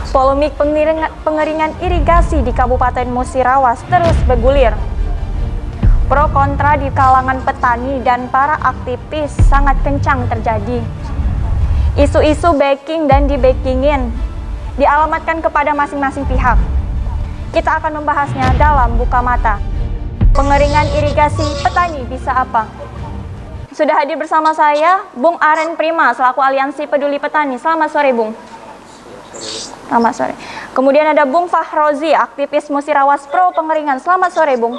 Polemik pengeringan irigasi di Kabupaten Musirawas terus bergulir. Pro kontra di kalangan petani dan para aktivis sangat kencang terjadi. Isu-isu backing dan di-backingin dialamatkan kepada masing-masing pihak. Kita akan membahasnya dalam Buka Mata. Pengeringan irigasi petani bisa apa? Sudah hadir bersama saya Bung Aren Prima selaku Aliansi Peduli Petani. Selamat sore, Bung. Selamat sore. Kemudian ada Bung Fahrozi, aktivis Musirawas Pro Pengeringan. Selamat sore, Bung.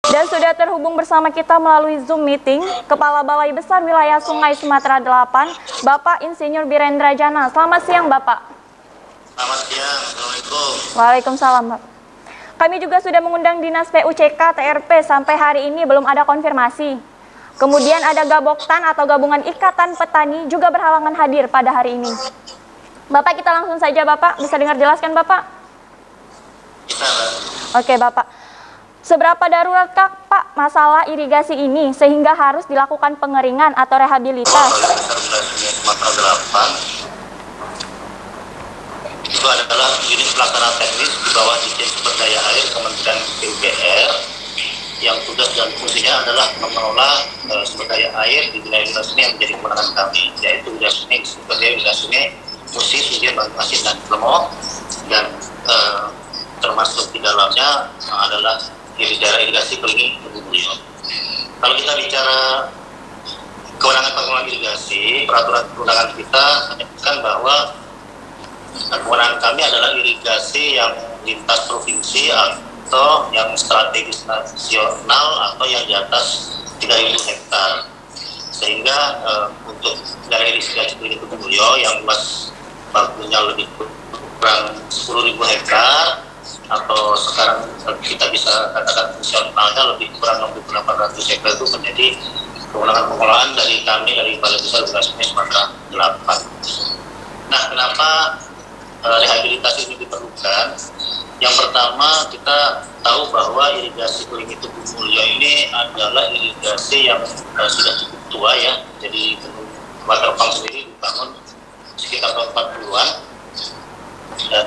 Dan sudah terhubung bersama kita melalui Zoom meeting Kepala Balai Besar Wilayah Sungai Sumatera 8, Bapak Insinyur Birendra Jana. Selamat siang, Bapak. Selamat siang. Assalamualaikum. Waalaikumsalam, Bapak. Kami juga sudah mengundang Dinas PUCK TRP, sampai hari ini belum ada konfirmasi. Kemudian ada Gaboktan atau Gabungan Ikatan Petani juga berhalangan hadir pada hari ini. Bapak, kita langsung saja, Bapak. Bisa dengar jelaskan, Bapak? Bisa, Pak. Oke, Bapak. Seberapa daruratkah, Pak, masalah irigasi ini sehingga harus dilakukan pengeringan atau rehabilitas? Balai Besar Wilayah Sungai Sumatera 8 itu adalah unit pelaksana teknis di bawah Dirjen Sumber Daya Air Kementerian PUPR yang tugas dan fungsinya adalah mengelola sumber daya air di wilayah sungai yang menjadi kewenangan kami, yaitu wilayah sungai, sumber daya wilayah sungai Musi, Sudir, Banyu-Masin, dan Lemok, dan termasuk di dalamnya adalah daerah irigasi Kelingi, Kedungulyo. Kalau kita bicara kewenangan irigasi, peraturan perundangan kita menyebutkan bahwa kewenangan kami adalah irigasi yang lintas provinsi atau yang strategis nasional atau yang di atas 3.000 hektar. Sehingga untuk daerah irigasi Kelingi, Kedungulyo yang luas bakunya lebih kurang 10.000 hektar, atau sekarang kita bisa katakan fungsionalnya lebih kurang 6.800 hektar, itu menjadi kewenangan pengelolaan dari kami, dari Balai Besar Wilayah Sungai Sumatera 8. Nah, kenapa rehabilitasi ini diperlukan? Yang pertama, kita tahu bahwa irigasi Kelingi Kedungulyo ini adalah irigasi yang sudah cukup tua ya. Jadi waterpump sendiri dibangun sekitar tahun 40-an, dan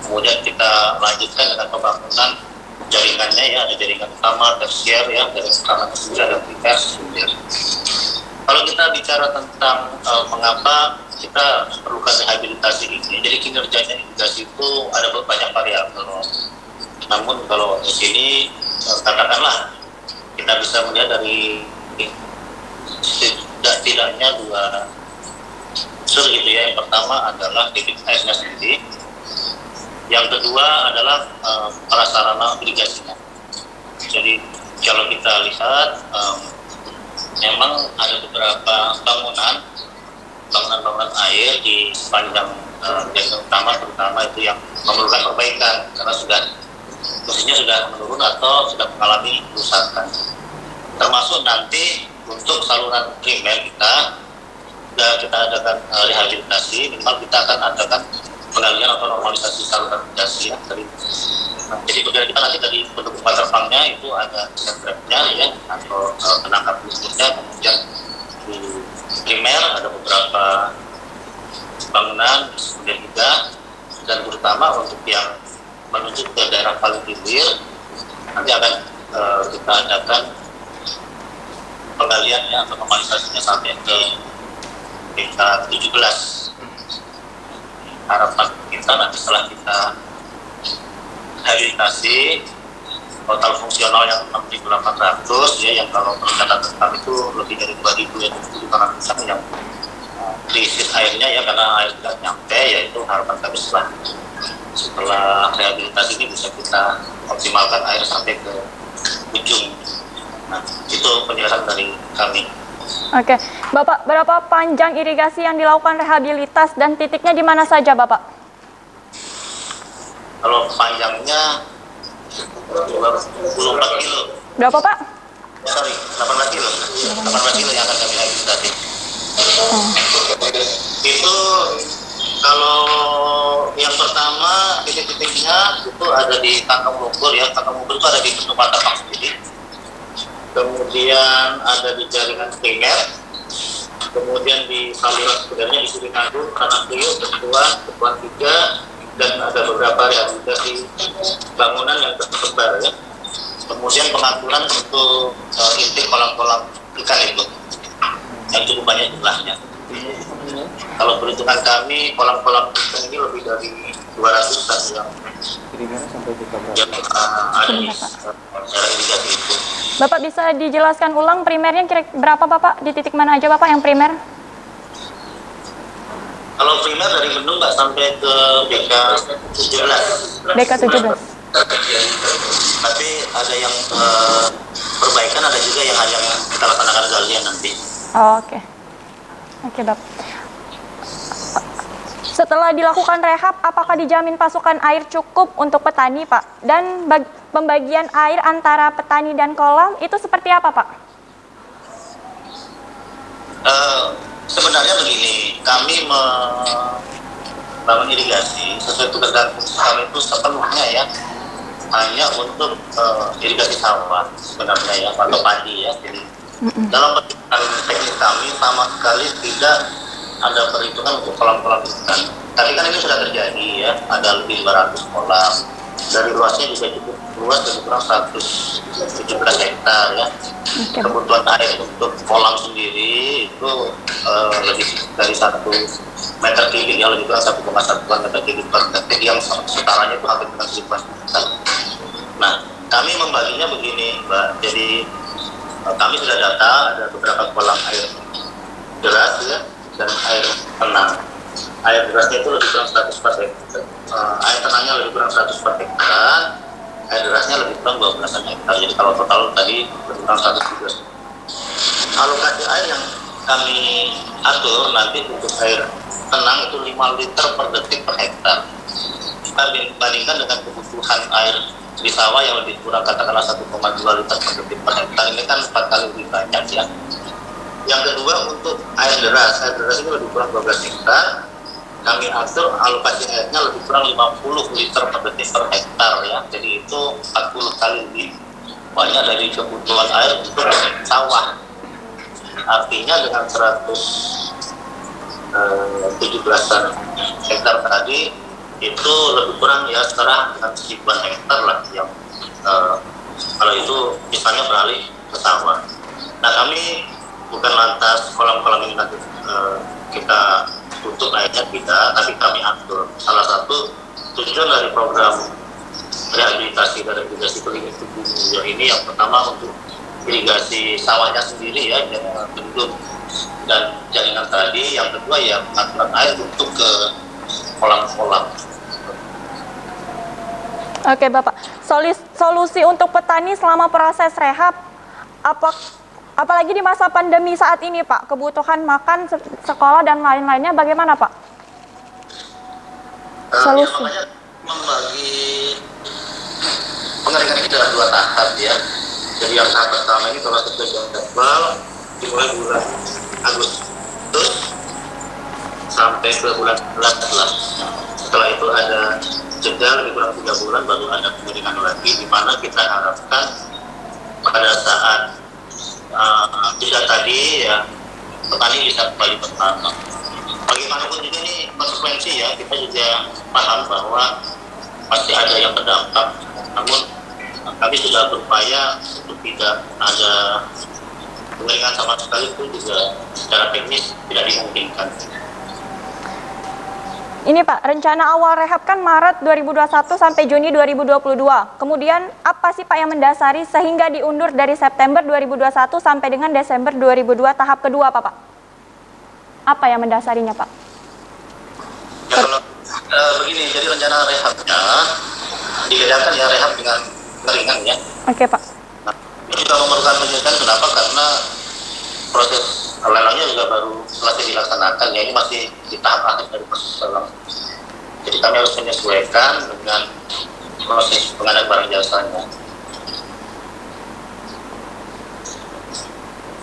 kemudian kita lanjutkan dengan pembangunan jaringannya ya, ada jaringan utama, tersier ya, dari utama ke sumber dan primer sumber. Kalau kita bicara tentang mengapa kita perlukan rehabilitasi ini, jadi kinerjanya irigasi itu ada banyak variabel. Namun kalau di sini katakanlah kita bisa melihat dari tidaknya dua unsur gitu ya. Yang pertama adalah debit airnya sendiri. Yang kedua adalah prasarana irigasinya. Jadi kalau kita lihat memang ada beberapa bangunan air di sepanjang jalan utama, terutama itu yang memerlukan perbaikan karena fungsinya sudah menurun atau sudah mengalami kerusakan. Termasuk nanti untuk saluran primer kita adakan rehabilitasi, minimal kita akan adakan pengalihan atau normalisasi saluran irigasi ya. Jadi berbeda kita nanti dari bentuk waterpumpnya itu ada sentrapnya ya, atau penangkap lumpurnya. Kemudian di primer ada beberapa bangunan, kemudian juga, dan terutama untuk yang menuju ke daerah paling hilir nanti akan kita adakan penggaliannya atau normalisasinya sampai ke tingkat 17. Harapan kita nanti setelah kita rehabilitasi total fungsional yang 6.800 ya, yang kalau perkataan kami itu lebih dari 2.000 ya, 700 yang krisis airnya ya, karena air tidak nyampe, yaitu harapan kami setelah rehabilitasi ini bisa kita optimalkan air sampai ke ujung. Nah, itu penjelasan dari kami. Oke, Bapak, berapa panjang irigasi yang dilakukan rehabilitas dan titiknya di mana saja, Bapak? Kalau panjangnya 24 kilo. Berapa, Pak? Sorry, 18 kilo. 18 kilo yang akan kami rehabilitasi. Itu kalau yang pertama titik-titiknya itu ada di kantong lumpur ya. Kantong lumpur itu ada di bentuk waterpump sendiri. Kemudian ada di jaringan primer, kemudian di saluran sebenarnya di Surinadu, anak beliau, ketua 3, dan ada beberapa rehabilitasi bangunan yang tersebar ya. Kemudian pengaturan untuk intake kolam-kolam ikan itu yang cukup banyak jumlahnya. Kalau perhitungan kami, kolam-kolam ikan ini lebih dari 200-an yang ada di daerah irigasi itu. Bapak bisa dijelaskan ulang primernya kira berapa Bapak? Di titik mana aja Bapak yang primer? Kalau primer dari Bendung Mbak sampai ke BK 17. BK 17. Tapi ada yang perbaikan, ada juga yang hanya kita laksanakan galian nanti. Oh, oke. Oke, Bapak. Setelah dilakukan rehab, apakah dijamin pasokan air cukup untuk petani, Pak? Dan pembagian air antara petani dan kolam itu seperti apa, Pak? Sebenarnya begini, kami membangun irigasi sesuai tugas dan fungsi kami itu sepenuhnya ya hanya untuk irigasi sawah sebenarnya ya, atau padi ya. Jadi dalam perhitungan teknis kami sama sekali tidak ada perhitungan untuk kolam-kolam ikan. Tapi kan ini sudah terjadi ya, ada lebih 200 kolam. Dari luasnya juga cukup luas, lebih kurang 117 hektar ya. Kebutuhan air untuk kolam sendiri itu lebih dari 1 meter kubik ya, lebih kurang 1,1 meter kubik per detik yang setaranya itu hampir dengan 1.000 meter. Nah, kami membaginya begini, Mbak. Jadi kami sudah data ada beberapa kolam air deras ya, dan air tenang. Air derasnya itu lebih kurang 100 per hektar. Air tenangnya lebih kurang 100 per hektar. Air derasnya lebih kurang 12 hektar. Jadi kalau total tadi lebih kurang 113. Alokasi air yang kami atur nanti untuk air tenang itu 5 liter per detik per hektar. Kita bandingkan dengan kebutuhan air di sawah yang lebih kurang katakanlah 1,2 liter per detik per hektar. Ini kan 4 kali lebih banyak ya. Yang kedua untuk air deras ini lebih kurang 12 hektar. Kami atur alokasi airnya lebih kurang 50 liter per detik per hektar ya. Jadi itu 40 kali lebih banyak dari kebutuhan air untuk sawah. Artinya dengan 117 hektar tadi itu lebih kurang ya setara dengan 1000 hektar lah yang kalau itu misalnya beralih ke sawah. Nah, kami bukan lantas kolam-kolam ini nanti kita tutup airnya tidak, tapi kami atur. Salah satu tujuan dari program rehabilitasi dan irigasi pelindung tubuh ini yang pertama untuk irigasi sawahnya sendiri ya, jaringan bendung dan jaringan tadi. Yang kedua ya pengaturan air untuk ke kolam-kolam. Oke Bapak, solusi untuk petani selama proses rehab apalagi di masa pandemi saat ini Pak, kebutuhan makan, sekolah dan lain-lainnya bagaimana Pak? Solusi? Ya, membagi pengeringan ini dalam 2 tahap ya. Jadi yang tahap pertama ini kalau sesuai jadwal dimulai bulan Agustus sampai ke bulan 11. Setelah itu ada jeda lebih kurang 3 bulan baru ada pengeringan lagi, di mana kita harapkan pada saat jeda tadi ya petani bisa kembali bertanam. Bagaimanapun juga ini konsekuensi ya, kita juga paham bahwa pasti ada yang terdampak, namun kami sudah berupaya untuk tidak ada pengeringan sama sekali, itu juga secara teknis tidak dimungkinkan. Ini Pak, rencana awal rehab kan Maret 2021 sampai Juni 2022. Kemudian apa sih Pak yang mendasari sehingga diundur dari September 2021 sampai dengan Desember 2002 tahap kedua Pak? Apa yang mendasarinya Pak? Ya, kalau begini, jadi rencana rehabnya dibedakan ya, rehab dengan pengeringan ya. Oke Pak. Nah, ini juga memerlukan penjelasan kenapa, karena proses lelangnya juga baru selesai dilaksanakan ya, ini masih di tahap akhir dari proses lelang. Jadi kami harus menyesuaikan dengan proses pengadaan barang jasanya.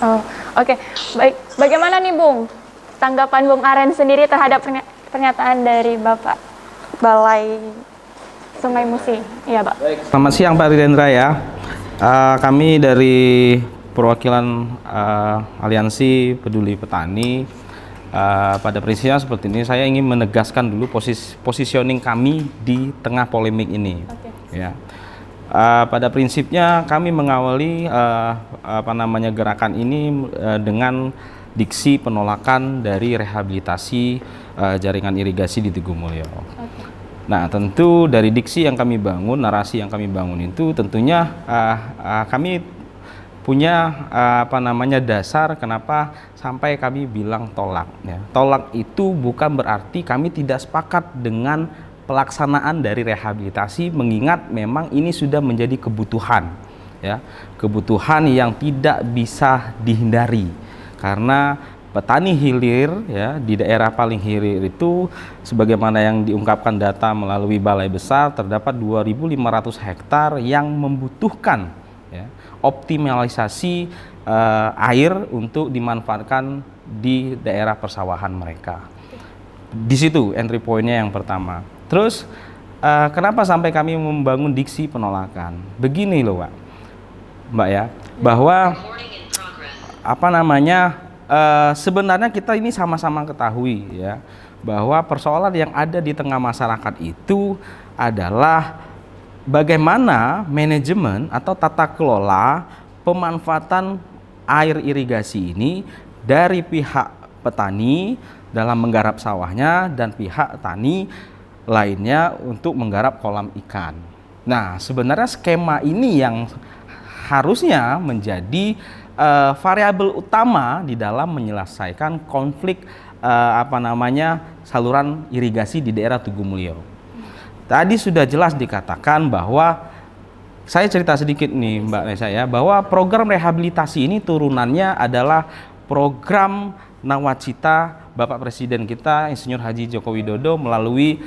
Oh, oke. Baik. Bagaimana nih Bung? Tanggapan Bung Aren sendiri terhadap pernyataan dari Bapak Balai Sungai Musi. Iya, Pak. Selamat siang Pak Ridendra ya. Kami dari perwakilan Aliansi Peduli Petani, pada prinsipnya seperti ini, saya ingin menegaskan dulu positioning kami di tengah polemik ini. Ya. Pada prinsipnya kami mengawali gerakan ini dengan diksi penolakan dari rehabilitasi jaringan irigasi di Tugumulyo. Nah, tentu dari diksi yang kami bangun, narasi yang kami bangun itu tentunya kami punya dasar kenapa sampai kami bilang tolak. Ya. Tolak itu bukan berarti kami tidak sepakat dengan pelaksanaan dari rehabilitasi, mengingat memang ini sudah menjadi kebutuhan, ya, kebutuhan yang tidak bisa dihindari karena petani hilir, ya, di daerah paling hilir itu sebagaimana yang diungkapkan data melalui Balai Besar terdapat 2.500 hektar yang membutuhkan, ya, optimalisasi air untuk dimanfaatkan di daerah persawahan mereka. Di situ entry point-nya yang pertama. Terus kenapa sampai kami membangun diksi penolakan? Begini loh, Mbak ya, bahwa sebenarnya kita ini sama-sama ketahui, ya, bahwa persoalan yang ada di tengah masyarakat itu adalah bagaimana manajemen atau tata kelola pemanfaatan air irigasi ini dari pihak petani dalam menggarap sawahnya dan pihak tani lainnya untuk menggarap kolam ikan. Nah, sebenarnya skema ini yang harusnya menjadi variabel utama di dalam menyelesaikan konflik saluran irigasi di daerah Tugumulyo. Tadi sudah jelas dikatakan bahwa, saya cerita sedikit nih Mbak Nesa ya, bahwa program rehabilitasi ini turunannya adalah program Nawacita Bapak Presiden kita Insinyur Haji Joko Widodo melalui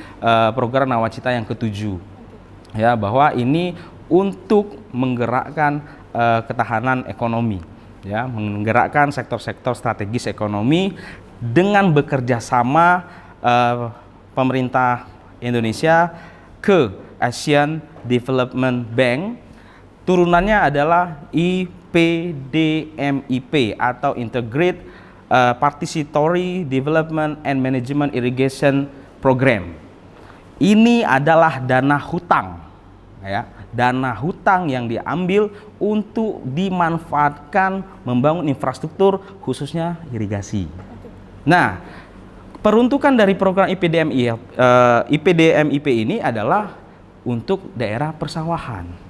program Nawacita yang ke-7, ya, bahwa ini untuk menggerakkan ketahanan ekonomi, ya, menggerakkan sektor-sektor strategis ekonomi dengan bekerja sama pemerintah Indonesia ke Asian Development Bank. Turunannya adalah IPDMIP atau Integrated Participatory Development and Management Irrigation Program. Ini adalah dana hutang, ya, dana hutang yang diambil untuk dimanfaatkan membangun infrastruktur khususnya irigasi. Nah, peruntukan dari program IPDMIP ini adalah untuk daerah persawahan.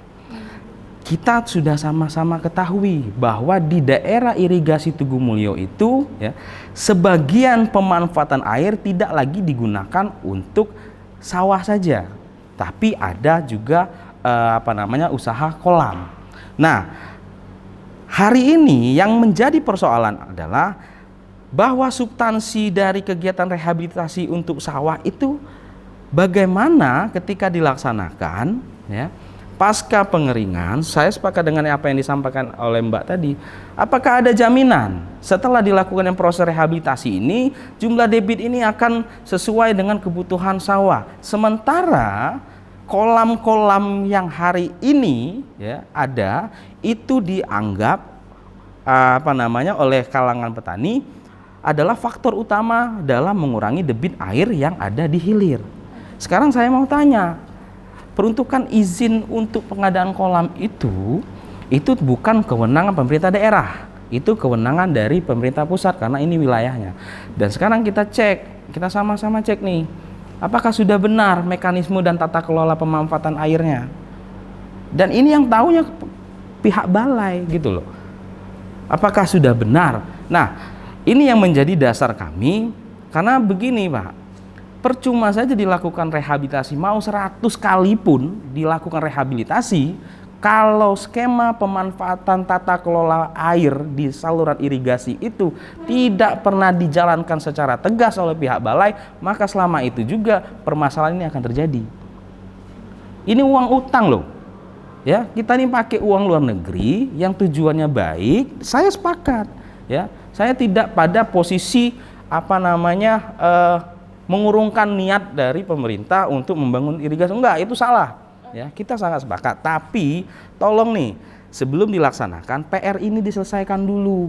Kita sudah sama-sama ketahui bahwa di daerah irigasi Tugumulyo itu, ya, sebagian pemanfaatan air tidak lagi digunakan untuk sawah saja, tapi ada juga usaha kolam. Nah, hari ini yang menjadi persoalan adalah bahwa substansi dari kegiatan rehabilitasi untuk sawah itu bagaimana ketika dilaksanakan, ya, pasca pengeringan. Saya sepakat dengan apa yang disampaikan oleh Mbak tadi. Apakah ada jaminan setelah dilakukan proses rehabilitasi ini jumlah debit ini akan sesuai dengan kebutuhan sawah? Sementara kolam-kolam yang hari ini, ya, ada itu dianggap oleh kalangan petani adalah faktor utama dalam mengurangi debit air yang ada di hilir. Sekarang saya mau tanya, peruntukan izin untuk pengadaan kolam itu bukan kewenangan pemerintah daerah, itu kewenangan dari pemerintah pusat karena ini wilayahnya. Dan sekarang kita sama-sama cek nih, apakah sudah benar mekanisme dan tata kelola pemanfaatan airnya. Dan ini yang tahunya pihak balai gitu loh. Apakah sudah benar? Nah, ini yang menjadi dasar kami, karena begini Pak, percuma saja dilakukan rehabilitasi, mau 100 kali pun dilakukan rehabilitasi, kalau skema pemanfaatan tata kelola air di saluran irigasi itu tidak pernah dijalankan secara tegas oleh pihak balai, maka selama itu juga permasalahan ini akan terjadi. Ini uang utang loh, ya, kita ini pakai uang luar negeri yang tujuannya baik. Saya sepakat, ya, saya tidak pada posisi mengurungkan niat dari pemerintah untuk membangun irigasi, enggak, itu salah, ya, kita sangat sepakat. Tapi tolong nih, sebelum dilaksanakan PR ini diselesaikan dulu.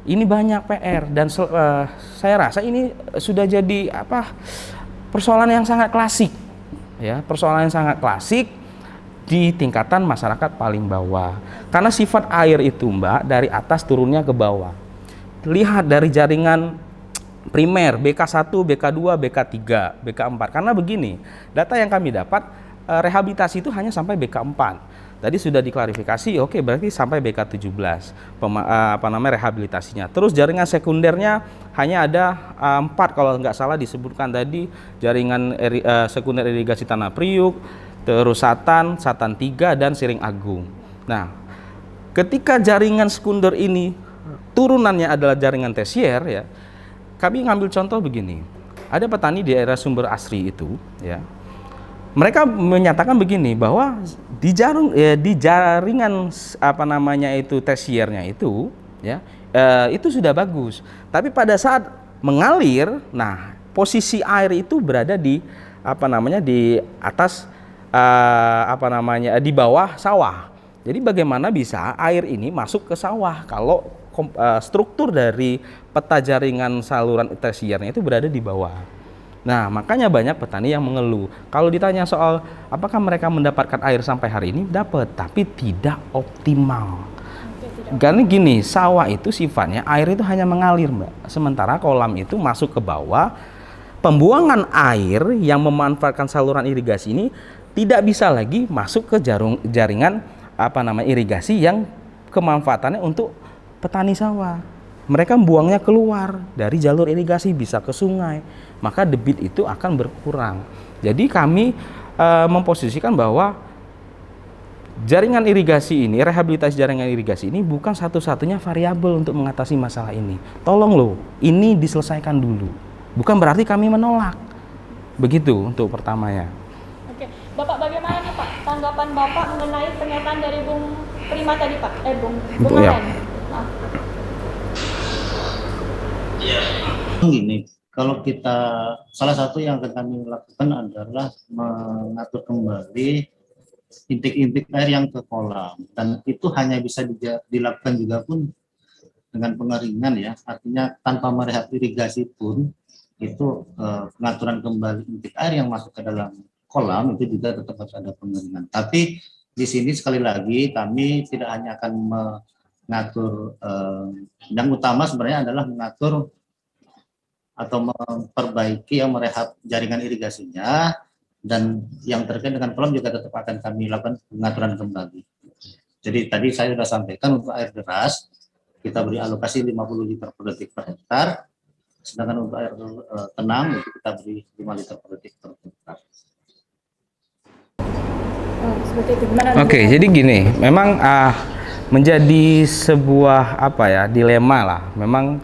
Ini banyak PR dan saya rasa ini sudah jadi persoalan yang sangat klasik, ya, persoalan yang sangat klasik di tingkatan masyarakat paling bawah. Karena sifat air itu, Mbak, dari atas turunnya ke bawah. Lihat dari jaringan primer BK1, BK2, BK3, BK4. Karena begini, data yang kami dapat rehabilitasi itu hanya sampai BK4. Tadi sudah diklarifikasi, oke, berarti sampai BK17 rehabilitasinya. Terus jaringan sekundernya hanya ada 4 kalau nggak salah disebutkan tadi, jaringan sekunder irigasi Tanah Priuk, terus Satan 3 dan Siring Agung. Nah, ketika jaringan sekunder ini turunannya adalah jaringan tersier, ya, kami ngambil contoh begini. Ada petani di daerah Sumber Asri itu, ya. Mereka menyatakan begini bahwa di jaringan tersiernya itu, ya, itu sudah bagus. Tapi pada saat mengalir, nah, posisi air itu berada di di atas di bawah sawah. Jadi bagaimana bisa air ini masuk ke sawah kalau struktur dari peta jaringan saluran tersiernya itu berada di bawah. Nah, makanya banyak petani yang mengeluh. Kalau ditanya soal apakah mereka mendapatkan air sampai hari ini, dapat, tapi tidak optimal. Karena gini, sawah itu sifatnya air itu hanya mengalir, Mbak. Sementara kolam itu masuk ke bawah. Pembuangan air yang memanfaatkan saluran irigasi ini tidak bisa lagi masuk ke jaringan irigasi yang kemanfaatannya untuk petani sawah. Mereka buangnya keluar dari jalur irigasi bisa ke sungai, maka debit itu akan berkurang. Jadi kami memposisikan bahwa jaringan irigasi ini, rehabilitasi jaringan irigasi ini bukan satu-satunya variabel untuk mengatasi masalah ini. Tolong loh, ini diselesaikan dulu. Bukan berarti kami menolak. Begitu untuk pertamanya. Oke, Bapak bagaimana nih Pak tanggapan Bapak mengenai pernyataan dari Bung Prima tadi Pak? Bung ya. Ya, gini, kalau kita salah satu yang akan kami lakukan adalah mengatur kembali intik-intik air yang ke kolam, dan itu hanya bisa dilakukan juga pun dengan pengeringan, ya, artinya tanpa merehab irigasi pun itu pengaturan kembali intik air yang masuk ke dalam kolam itu juga tetap harus ada pengeringan. Tapi di sini sekali lagi kami tidak hanya akan mengatur, yang utama sebenarnya adalah mengatur atau memperbaiki yang merehab jaringan irigasinya, dan yang terkait dengan kolam juga tetap akan kami lakukan pengaturan kembali. Jadi tadi saya sudah sampaikan untuk air deras kita beri alokasi 50 liter per detik per hektar, sedangkan untuk air tenang itu kita beri 5 liter per detik per hektar. Oke, jadi gini, memang menjadi sebuah dilema lah. Memang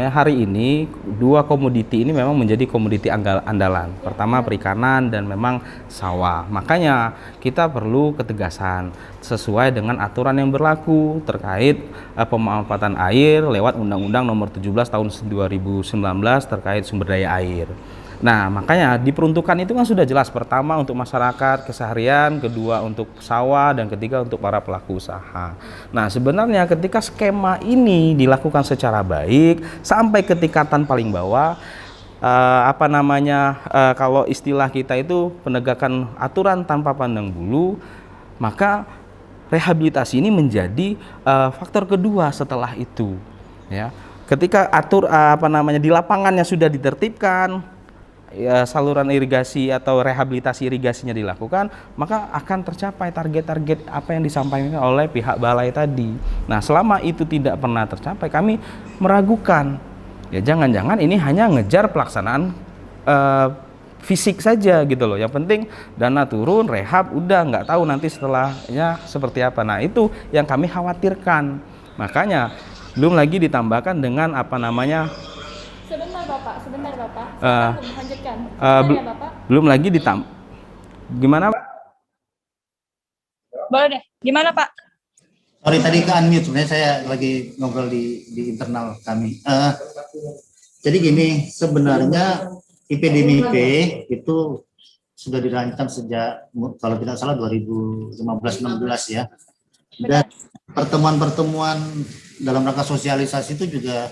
hari ini dua komoditi ini memang menjadi komoditi andalan. Pertama perikanan dan memang sawah. Makanya kita perlu ketegasan sesuai dengan aturan yang berlaku terkait pemanfaatan air lewat Undang-Undang Nomor 17 Tahun 2019 terkait sumber daya air. Nah, makanya diperuntukkan itu kan sudah jelas. Pertama untuk masyarakat keseharian, kedua untuk sawah, dan ketiga untuk para pelaku usaha. Nah, sebenarnya ketika skema ini dilakukan secara baik sampai ke tingkatan paling bawah, kalau istilah kita itu penegakan aturan tanpa pandang bulu, maka rehabilitasi ini menjadi faktor kedua setelah itu, ya. Ketika di lapangannya sudah ditertibkan, ya, saluran irigasi atau rehabilitasi irigasinya dilakukan, maka akan tercapai target-target apa yang disampaikan oleh pihak balai tadi. Nah, selama itu tidak pernah tercapai, kami meragukan, ya jangan-jangan ini hanya ngejar pelaksanaan fisik saja gitu loh. Yang penting dana turun, rehab, udah, nggak tahu nanti setelahnya seperti apa. Nah, itu yang kami khawatirkan. Makanya belum lagi ditambahkan dengan Sebentar Bapak. Lanjutkan. Bapak. Belum lagi gimana? Boleh deh. Gimana Pak? Sorry tadi ke unmute, sebenarnya saya lagi ngobrol di internal kami. Jadi gini, sebenarnya IPDMIP itu sudah dirancang sejak, kalau tidak salah 2015-16 ya. Dan pertemuan-pertemuan dalam rangka sosialisasi itu juga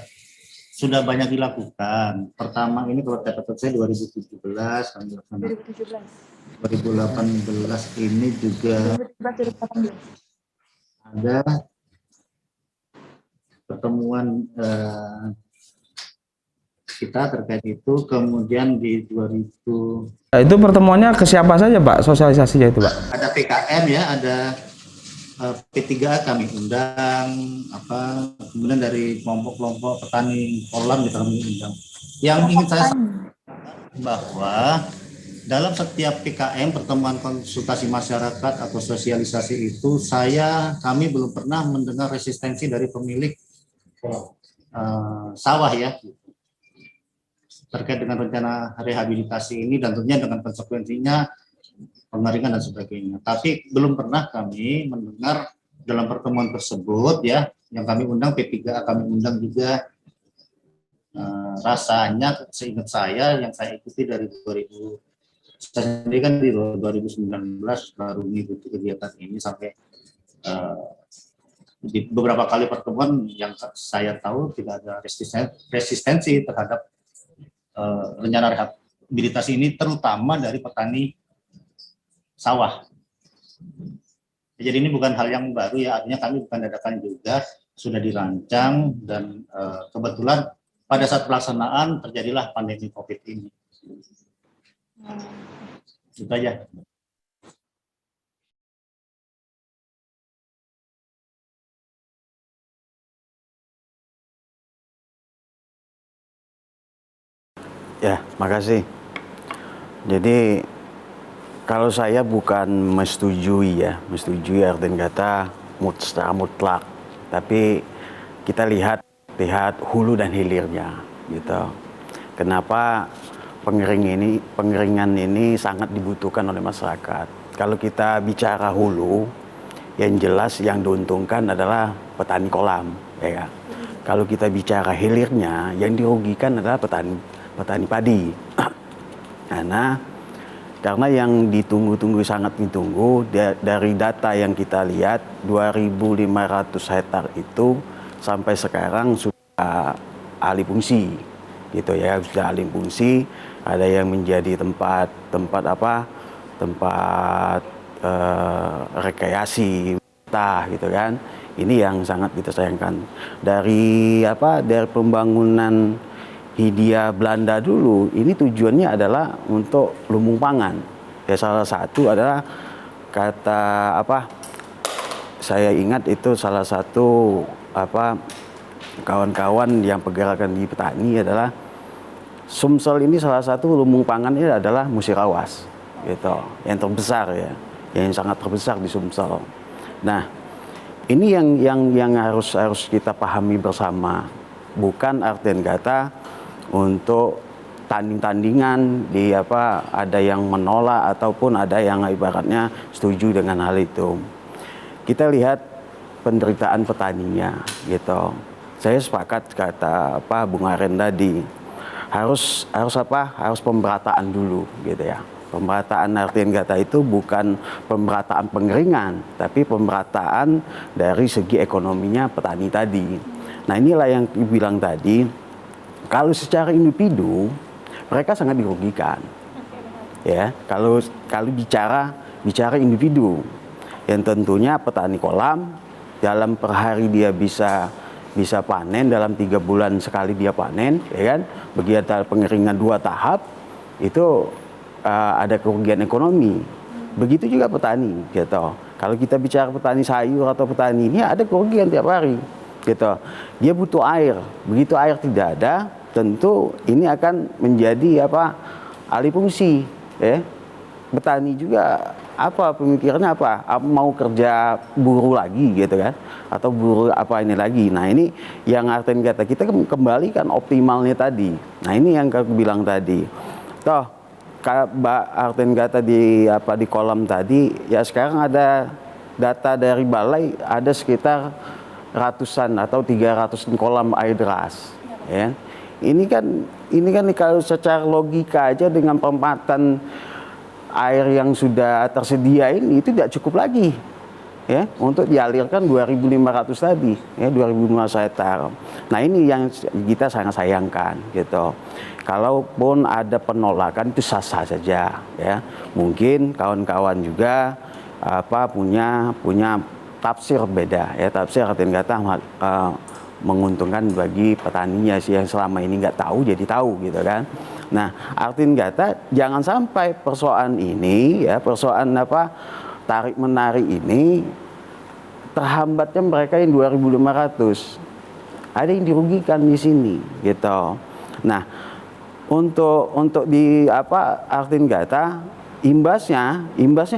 sudah banyak dilakukan. Pertama ini kalau catatan saya 2017, 2018 ini juga ada pertemuan kita terkait itu. Kemudian di 2000 Itu pertemuannya ke siapa saja Pak sosialisasinya itu Pak? ada PKM ya, ada P3A kami undang, kemudian dari kelompok-kelompok petani kolam kita kami undang. Yang ingin saya sampaikan bahwa dalam setiap PKM pertemuan konsultasi masyarakat atau sosialisasi itu kami belum pernah mendengar resistensi dari pemilik sawah ya terkait dengan rencana rehabilitasi ini, dan tentunya dengan konsekuensinya pengeringan dan sebagainya. Tapi belum pernah kami mendengar dalam pertemuan tersebut ya, yang kami undang P3A kami undang juga, rasanya seingat saya yang saya ikuti dari 2000, saya sendiri kan di 2019 baru mengikuti kegiatan ini sampai di beberapa kali pertemuan yang saya tahu tidak ada resistensi terhadap rencana rehabilitasi ini, terutama dari petani sawah. Jadi ini bukan hal yang baru ya, artinya kami bukan dadakan juga, sudah dirancang, dan kebetulan pada saat pelaksanaan terjadilah pandemi COVID ini. Itu aja. Ya, makasih. Jadi kalau saya bukan menyetujui artinya kata secara mutlak, tapi kita lihat hulu dan hilirnya, gitu. Kenapa pengeringan ini sangat dibutuhkan oleh masyarakat? Kalau kita bicara hulu, yang jelas yang diuntungkan adalah petani kolam, ya. Kalau kita bicara hilirnya, yang dirugikan adalah petani padi. Karena yang ditunggu-tunggu, sangat ditunggu, dari data yang kita lihat 2.500 hektar itu sampai sekarang sudah alih fungsi, gitu ya, sudah alih fungsi. Ada yang menjadi tempat rekreasi gitu kan. Ini yang sangat kita sayangkan. Dari pembangunan Hindia Belanda dulu, ini tujuannya adalah untuk lumbung pangan. Ya, salah satu adalah saya ingat itu salah satu kawan-kawan yang pergerakan di petani adalah Sumsel ini salah satu lumbung pangan ini adalah Musirawas, gitu, yang terbesar ya, yang sangat terbesar di Sumsel. Nah, ini yang harus kita pahami bersama, bukan artian kata untuk tanding-tandingan ada yang menolak ataupun ada yang ibaratnya setuju dengan hal itu. Kita lihat penderitaan petaninya, gitu. Saya sepakat kata Bung Aren tadi, harus pemerataan dulu, gitu ya. Pemerataan artian kata itu bukan pemerataan pengeringan, tapi pemerataan dari segi ekonominya petani tadi. Nah, inilah yang dibilang tadi. Kalau secara individu mereka sangat dirugikan, ya. Kalau bicara individu, yang tentunya petani kolam dalam per hari dia bisa panen, dalam 3 bulan sekali dia panen, ya kan. Begitu pengeringan 2 tahap itu ada kerugian ekonomi. Begitu juga petani, gitu. Kalau kita bicara petani sayur atau petani ini ada kerugian tiap hari, gitu. Dia butuh air, begitu air tidak ada, tentu ini akan menjadi alih fungsi, ya. Petani juga pemikirannya mau kerja buruh lagi, gitu kan, atau buruh ini lagi. Nah, ini yang artinya kata kita kembali kan optimalnya tadi. Nah, ini yang aku bilang tadi. Toh artinya kata di kolam tadi ya, sekarang ada data dari balai ada sekitar ratusan atau 300 kolam air deras, ya. Ini kan kalau secara logika aja dengan pemanfaatan air yang sudah tersedia ini itu tidak cukup lagi, ya untuk dialirkan 2.500 tadi, ya 2.500 hektar. Nah ini yang kita sangat sayangkan gitu. Kalaupun ada penolakan itu sah-sah saja, ya. Mungkin kawan-kawan juga punya tafsir beda, ya tafsir artinya kata menguntungkan bagi petaninya sih yang selama ini nggak tahu jadi tahu gitu kan. Nah artinya kata jangan sampai persoalan ini, ya persoalan tarik menarik ini terhambatnya mereka yang 2.500. Ada yang dirugikan di sini gitu. Nah, untuk di Artin Gata imbasnya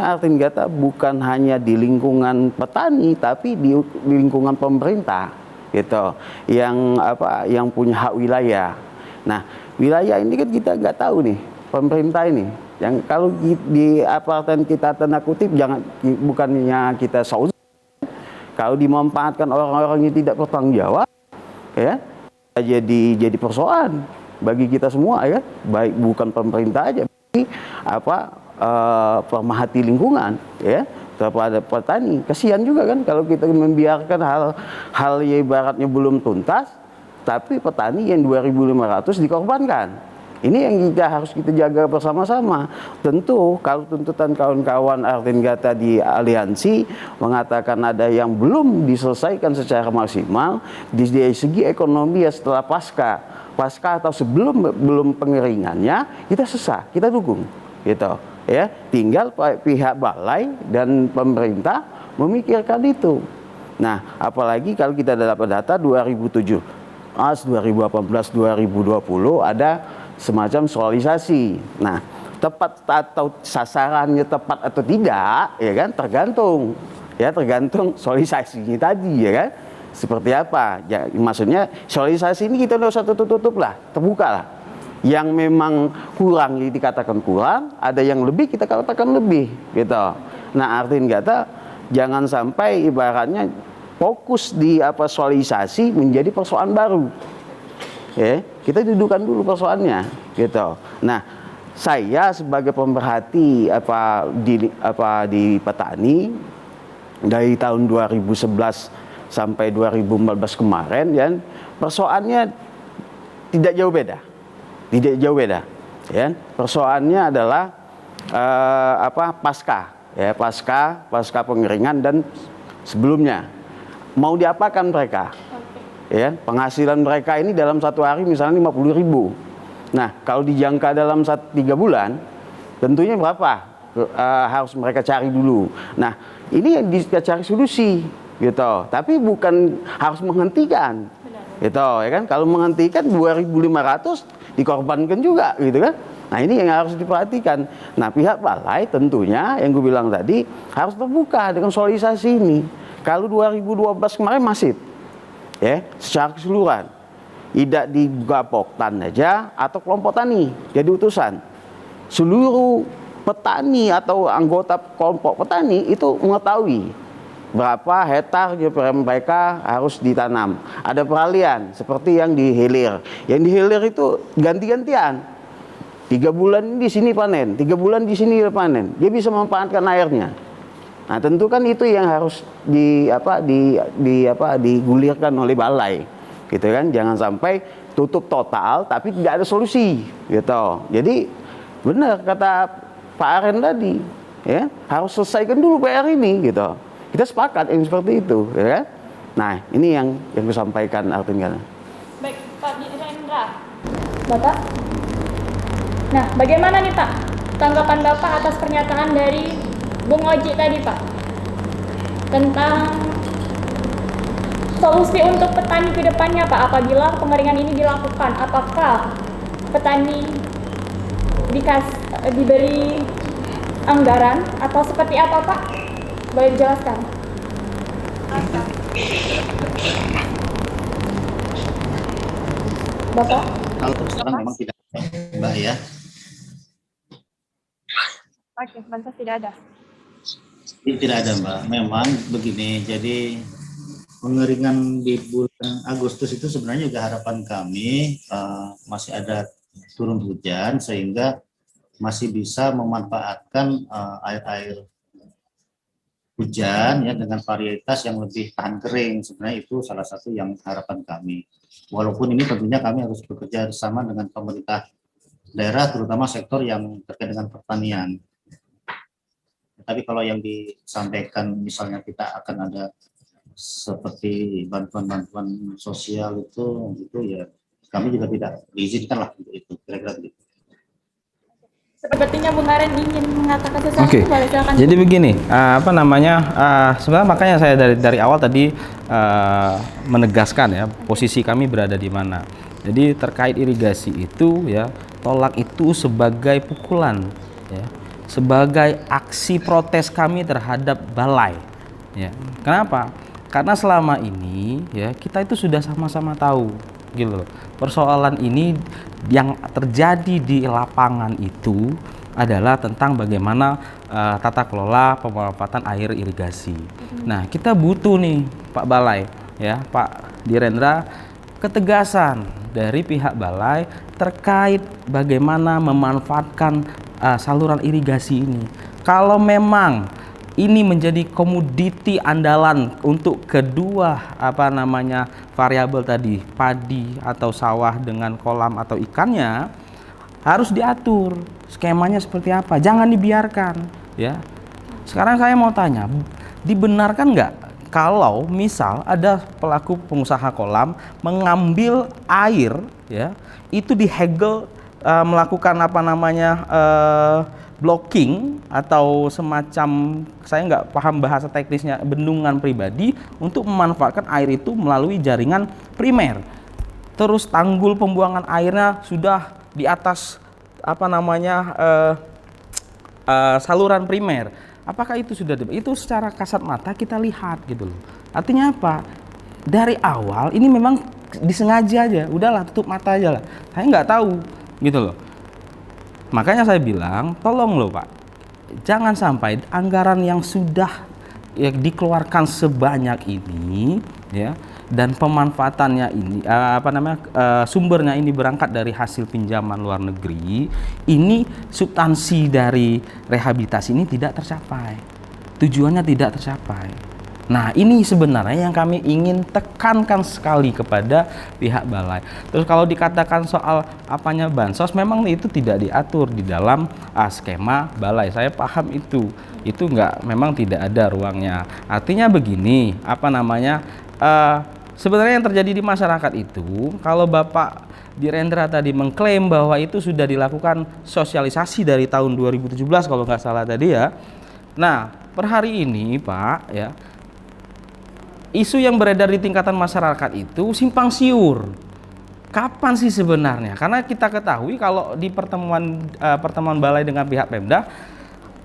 Artin Gata bukan hanya di lingkungan petani tapi di lingkungan pemerintah gitu. Yang punya hak wilayah. Nah, wilayah ini kan kita nggak tahu nih, pemerintah ini. Yang kalau di aparten kita tanda kutip bukannya kita saudara, kalau dimanfaatkan orang-orang yang tidak bertanggung jawab, ya jadi persoalan bagi kita semua, ya baik bukan pemerintah aja, tapi pemerhati lingkungan, ya kepada petani. Kasihan juga kan kalau kita membiarkan hal yang ibaratnya belum tuntas, tapi petani yang 2.500 dikorbankan. Ini yang harus kita jaga bersama-sama. Tentu kalau tuntutan kawan-kawan Artin Gata di aliansi mengatakan ada yang belum diselesaikan secara maksimal di segi ekonomi ya setelah pasca atau belum pengeringannya, kita kita dukung gitu ya. Tinggal pihak balai dan pemerintah memikirkan itu. Nah, apalagi kalau kita dapat data 2007, 2018, 2020 ada semacam soalisasi. Nah, tepat atau sasarannya tepat atau tidak, ya kan tergantung soalisasinya tadi, ya kan. Seperti apa? Ya, maksudnya soalisasi ini kita tidak usah tutup lah, terbuka lah. Yang memang kurang dikatakan kurang, ada yang lebih kita katakan lebih, gitu. Nah, artinya kata jangan sampai ibaratnya fokus di soalisasi menjadi persoalan baru. Ya, kita dudukan dulu persoalannya, gitu. Nah, saya sebagai pemerhati di petani dari tahun 2011 sampai 2014 kemarin, dan persoalannya tidak jauh beda, ya. Persoalannya adalah pasca pengeringan dan sebelumnya mau diapakan mereka. Ya, penghasilan mereka ini dalam satu hari misalnya 50.000. Nah, kalau dijangka dalam 3 bulan, tentunya berapa harus mereka cari dulu. Nah, ini yang kita cari solusi, gitu. Tapi bukan harus menghentikan, gitu, ya kan? Kalau menghentikan 2.500 dikorbankan juga, gitu kan? Nah, ini yang harus diperhatikan. Nah, pihak balai tentunya yang gue bilang tadi harus terbuka dengan soalisasi ini. Kalau 2012 kemarin masif. Ya, secara keseluruhan tidak di Gapoktan aja atau kelompok tani jadi utusan, seluruh petani atau anggota kelompok petani itu mengetahui berapa hektar mereka harus ditanam. Ada peralihan seperti yang di hilir itu ganti-gantian, 3 bulan di sini panen, 3 bulan di sini panen, dia bisa memanfaatkan airnya. Nah, tentu kan itu yang harus digulirkan oleh balai, gitu kan. Jangan sampai tutup total tapi tidak ada solusi, gitu. Jadi benar kata Pak Aren tadi, ya harus selesaikan dulu PR ini, gitu. Kita sepakat yang seperti itu, ya kan. Nah, ini yang gue sampaikan artinya. Baik, Pak Direndra. Bapak. Nah, bagaimana nih Pak tanggapan Bapak atas pernyataan dari Bung Oji tadi Pak tentang solusi untuk petani ke depannya Pak apabila pengeringan ini dilakukan? Apakah petani diberi anggaran atau seperti apa Pak? Boleh dijelaskan? Bapak? Kalau terus terang memang tidak, Mbak ya. Oke, bansos tidak ada. Tidak ada Mbak. Memang begini, jadi pengeringan di bulan Agustus itu sebenarnya juga harapan kami masih ada turun hujan sehingga masih bisa memanfaatkan air-air hujan ya dengan varietas yang lebih tahan kering. Sebenarnya itu salah satu yang harapan kami. Walaupun ini tentunya kami harus bekerja bersama dengan pemerintah daerah, terutama sektor yang terkait dengan pertanian. Tapi kalau yang disampaikan misalnya kita akan ada seperti bantuan-bantuan sosial itu ya kami juga tidak diizinkan lah untuk itu, kira-kira begitu. Sepertinya Bung Karen ingin mengatakan sesuatu. Oke. Silakan. Jadi begini, sebenarnya makanya saya dari awal tadi menegaskan ya posisi kami berada di mana. Jadi terkait irigasi itu ya, tolak itu sebagai pukulan ya, sebagai aksi protes kami terhadap balai ya. Kenapa? Karena selama ini ya kita itu sudah sama-sama tahu gitu loh. Persoalan ini yang terjadi di lapangan itu adalah tentang bagaimana tata kelola pemanfaatan air irigasi. Nah, kita butuh nih Pak Balai ya, Pak Direndra, ketegasan dari pihak Balai terkait bagaimana memanfaatkan saluran irigasi ini. Kalau memang ini menjadi komoditi andalan untuk kedua variabel tadi, padi atau sawah dengan kolam atau ikannya, harus diatur skemanya seperti apa. Jangan dibiarkan ya. Sekarang saya mau tanya, dibenarkan nggak kalau misal ada pelaku pengusaha kolam mengambil air ya, itu dihegel melakukan blocking atau semacam, saya nggak paham bahasa teknisnya, bendungan pribadi untuk memanfaatkan air itu melalui jaringan primer. Terus tanggul pembuangan airnya sudah di atas saluran primer. Apakah itu sudah itu secara kasat mata kita lihat gitu loh. Artinya apa? Dari awal ini memang disengaja aja, udahlah tutup mata aja lah. Saya nggak tahu gitu loh. Makanya saya bilang, tolong loh Pak, jangan sampai anggaran yang sudah dikeluarkan sebanyak ini, ya, dan pemanfaatannya ini, sumbernya ini berangkat dari hasil pinjaman luar negeri, ini substansi dari rehabilitasi ini tidak tercapai, tujuannya tidak tercapai. Nah, ini sebenarnya yang kami ingin tekankan sekali kepada pihak Balai. Terus kalau dikatakan soal bansos, memang itu tidak diatur di dalam skema Balai. Saya paham itu memang tidak ada ruangnya. Artinya begini, sebenarnya yang terjadi di masyarakat itu, kalau Bapak Direndra tadi mengklaim bahwa itu sudah dilakukan sosialisasi dari tahun 2017 kalau nggak salah tadi ya. Nah, per hari ini Pak ya, isu yang beredar di tingkatan masyarakat itu simpang siur. Kapan sih sebenarnya? Karena kita ketahui kalau di pertemuan Balai dengan pihak Pemda,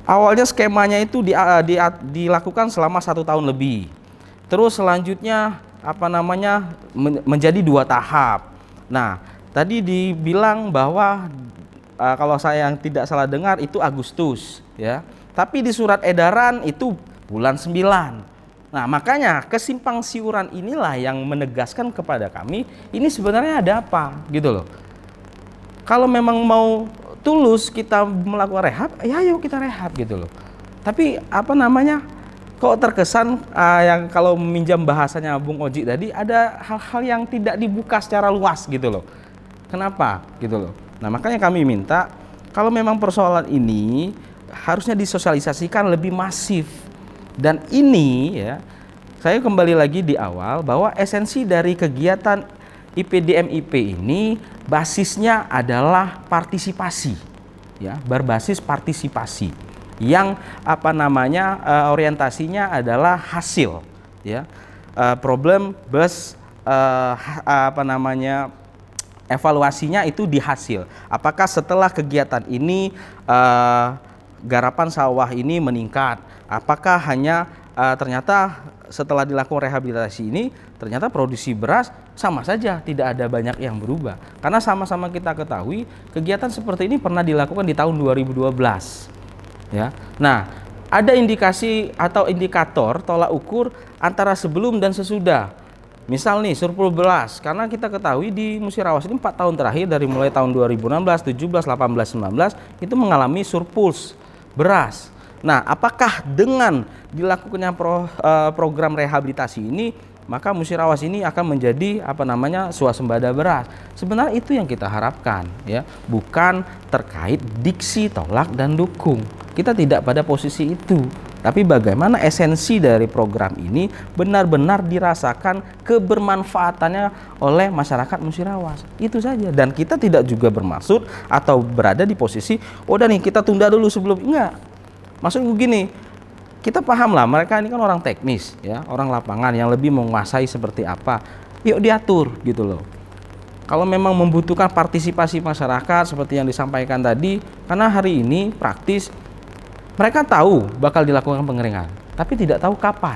awalnya skemanya itu dilakukan selama 1 tahun lebih. Terus selanjutnya menjadi 2 tahap. Nah, tadi dibilang bahwa kalau saya yang tidak salah dengar itu Agustus ya. Tapi di surat edaran itu bulan 9. Nah, makanya kesimpang siuran inilah yang menegaskan kepada kami, ini sebenarnya ada apa gitu loh. Kalau memang mau tulus kita melakukan rehab, ya ayo kita rehab gitu loh. Tapi kok terkesan yang kalau meminjam bahasanya Bung Oji tadi, ada hal-hal yang tidak dibuka secara luas gitu loh. Kenapa gitu loh. Nah, makanya kami minta kalau memang persoalan ini harusnya disosialisasikan lebih masif. Dan ini ya, saya kembali lagi di awal bahwa esensi dari kegiatan IPDMIP ini basisnya adalah partisipasi, ya, berbasis partisipasi yang orientasinya adalah hasil, ya, problem bus evaluasinya itu di hasil. Apakah setelah kegiatan ini garapan sawah ini meningkat? Apakah hanya ternyata setelah dilakukan rehabilitasi ini ternyata produksi beras sama saja, tidak ada banyak yang berubah? Karena sama-sama kita ketahui kegiatan seperti ini pernah dilakukan di tahun 2012 ya. Nah, ada indikasi atau indikator tolak ukur antara sebelum dan sesudah. Misal nih surplus beras, karena kita ketahui di Musirawas ini 4 tahun terakhir dari mulai tahun 2016, 17, 18, 19 itu mengalami surplus beras. Nah, apakah dengan dilakukannya program rehabilitasi ini, maka musyawarah ini akan menjadi swasembada beras? Sebenarnya itu yang kita harapkan, ya, bukan terkait diksi tolak dan dukung. Kita tidak pada posisi itu, tapi bagaimana esensi dari program ini benar-benar dirasakan kebermanfaatannya oleh masyarakat Musirawas. Itu saja. Dan kita tidak juga bermaksud atau berada di posisi, udah nih kita tunda dulu sebelum, enggak. Maksud begini, kita paham lah mereka ini kan orang teknis, ya, orang lapangan yang lebih menguasai seperti apa. Yuk diatur gitu loh. Kalau memang membutuhkan partisipasi masyarakat seperti yang disampaikan tadi, karena hari ini praktis mereka tahu bakal dilakukan pengeringan, tapi tidak tahu kapan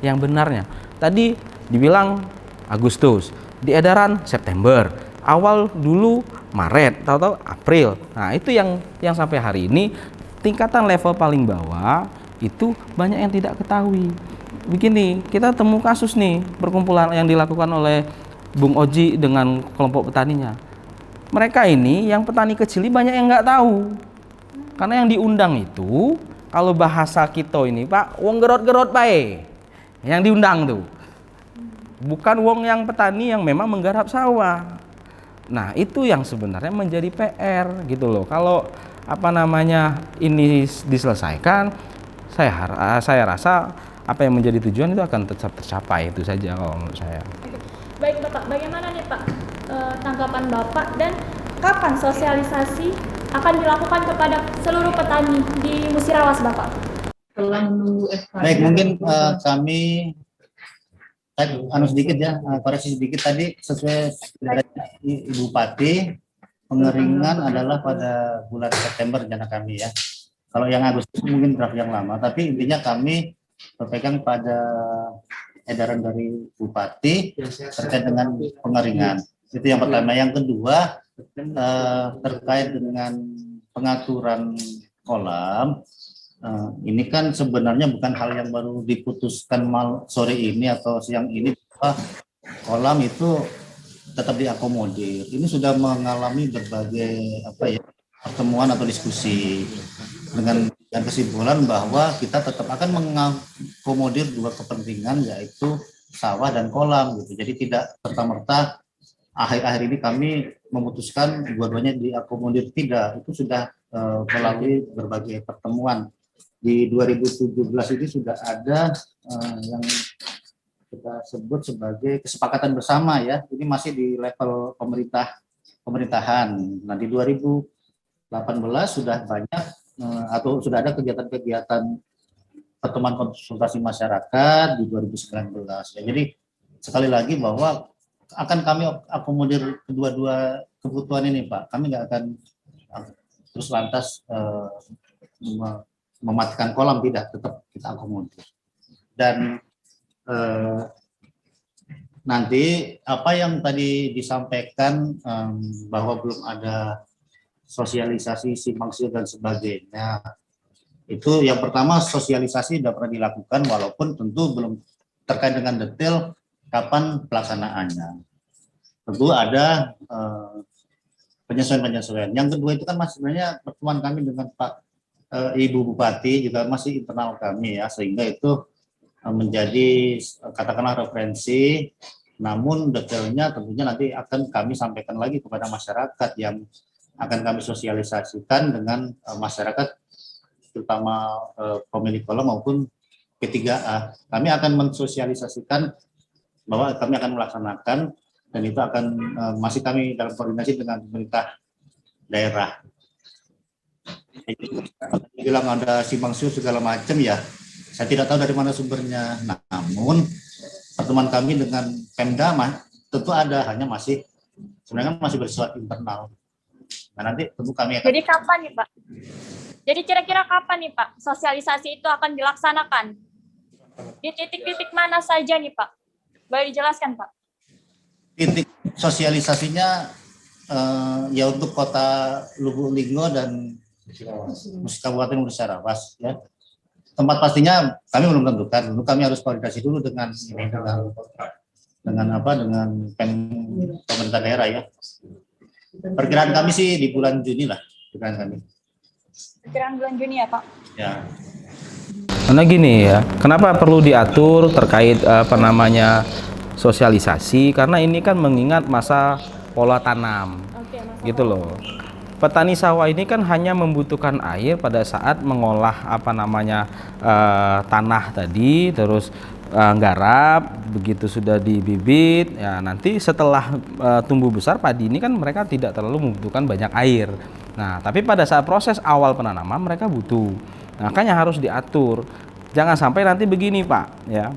yang benarnya. Tadi dibilang Agustus, di edaran September, awal dulu Maret, tahu-tahu April. Nah, itu yang sampai hari ini tingkatan level paling bawah itu banyak yang tidak ketahui. Begini, kita temu kasus nih, perkumpulan yang dilakukan oleh Bung Oji dengan kelompok petaninya. Mereka ini yang petani kecil ini banyak yang nggak tahu. Karena yang diundang itu, kalau bahasa kita ini, Pak, wong gerot-gerot bae. Yang diundang tuh. Bukan wong yang petani yang memang menggarap sawah. Nah, itu yang sebenarnya menjadi PR gitu loh. Kalau ini diselesaikan, saya rasa apa yang menjadi tujuan itu akan tetap tercapai, itu saja kalau menurut saya. Baik Bapak, bagaimana nih Pak tanggapan Bapak dan kapan sosialisasi akan dilakukan kepada seluruh petani di Musirawas Bapak? Setelah menunggu SK. Baik, mungkin kami sedikit ya, koreksi sedikit tadi sesuai dari Ibu Bupati. Pengeringan adalah pada bulan September rencana kami ya. Kalau yang Agustus mungkin draft yang lama, tapi intinya kami berpegang pada edaran dari Bupati terkait dengan pengeringan. Itu yang pertama. Yang kedua, terkait dengan pengaturan kolam. Ini kan sebenarnya bukan hal yang baru diputuskan sore ini atau siang ini, bahwa kolam itu tetap diakomodir. Ini sudah mengalami berbagai pertemuan atau diskusi dengan kesimpulan bahwa kita tetap akan mengakomodir dua kepentingan, yaitu sawah dan kolam gitu. Jadi tidak serta-merta akhir-akhir ini kami memutuskan dua-duanya diakomodir, tidak. Itu sudah melalui berbagai pertemuan. Di 2017 ini sudah ada yang kita sebut sebagai kesepakatan bersama ya. Ini masih di level pemerintahan. Nah, di 2018 sudah banyak atau sudah ada kegiatan-kegiatan pertemuan konsultasi masyarakat di 2019 ya. Jadi sekali lagi bahwa akan kami akomodir kedua-dua kebutuhan ini, Pak. Kami nggak akan terus lantas mematikan kolam, tidak, tetap kita akomodir. Dan nanti apa yang tadi disampaikan bahwa belum ada sosialisasi simpang siur dan sebagainya, itu yang pertama, sosialisasi sudah pernah dilakukan walaupun tentu belum terkait dengan detail kapan pelaksanaannya. Tentu ada penyesuaian-penyesuaian. Yang kedua itu kan sebenarnya pertemuan kami dengan Pak Ibu Bupati juga masih internal kami ya, sehingga itu menjadi katakanlah referensi, namun detailnya tentunya nanti akan kami sampaikan lagi kepada masyarakat, yang akan kami sosialisasikan dengan masyarakat, terutama pemilik kolam maupun P3A. Kami akan mensosialisasikan bahwa kami akan melaksanakan, dan itu akan masih kami dalam koordinasi dengan pemerintah daerah. Bilang ada simpang siur segala macam ya, saya tidak tahu dari mana sumbernya. Namun pertemuan kami dengan Pemda tentu ada, hanya sebenarnya masih bersifat internal. Nah, nanti tentu kami akan. Jadi kapan nih Pak? Jadi kira-kira kapan nih Pak sosialisasi itu akan dilaksanakan? Di titik-titik mana saja nih Pak? Boleh dijelaskan Pak? Titik sosialisasinya ya untuk Kota Lubuk Linggau dan Kabupaten Musirawas ya. Tempat pastinya kami belum tentukan. Dulu kami harus koordinasi dulu dengan pemerintah daerah ya. Perkiraan kami sih di bulan Juni lah, perkiraan kami. Perkiraan bulan Juni ya Pak? Ya. Karena gini ya, kenapa perlu diatur terkait sosialisasi? Karena ini kan mengingat masa pola tanam, Oke, Mas. gitu loh. Petani sawah ini kan hanya membutuhkan air pada saat mengolah tanah tadi, terus garap, begitu sudah dibibit, ya nanti setelah tumbuh besar padi ini kan mereka tidak terlalu membutuhkan banyak air. Nah, tapi pada saat proses awal penanaman mereka butuh. Makanya harus diatur. Jangan sampai nanti begini, Pak, ya.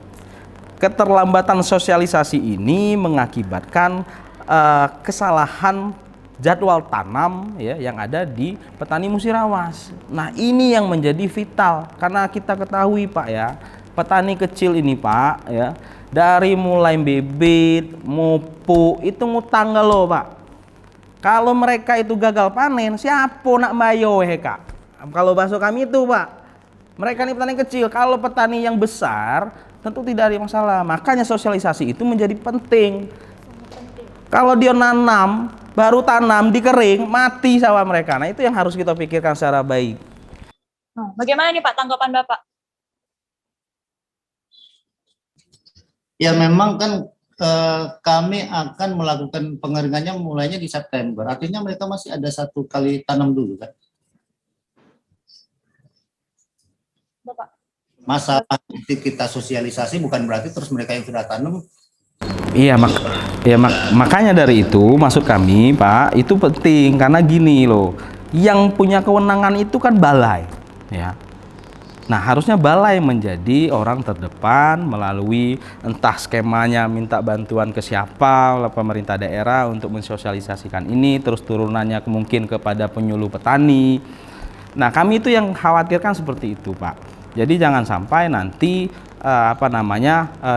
Keterlambatan sosialisasi ini mengakibatkan kesalahan jadwal tanam ya yang ada di petani Musirawas. Nah, ini yang menjadi vital karena kita ketahui, Pak, ya, petani kecil ini, Pak, ya, dari mulai bibit, mupuk itu ngutang loh, Pak. Kalau mereka itu gagal panen, siapa nak bayo Kak? Kalau bahasa kami itu, Pak, mereka ini petani kecil. Kalau petani yang besar, tentu tidak ada masalah. Makanya sosialisasi itu menjadi penting. Kalau dia nanam, baru tanam di kering, mati sawah mereka. Nah, itu yang harus kita pikirkan secara baik. Nah, bagaimana nih Pak tanggapan Bapak? Ya memang kan kami akan melakukan pengeringannya mulainya di September. Artinya mereka masih ada 1 kali tanam dulu kan. Bapak. Masa kita sosialisasi bukan berarti terus mereka yang sudah tanam. Iya, makanya dari itu maksud kami, Pak, itu penting karena gini loh. Yang punya kewenangan itu kan balai, ya. Nah, harusnya balai menjadi orang terdepan melalui entah skemanya minta bantuan ke siapa oleh pemerintah daerah untuk mensosialisasikan ini, terus turunannya mungkin kepada penyuluh petani. Nah, kami itu yang khawatirkan seperti itu, Pak. Jadi jangan sampai nanti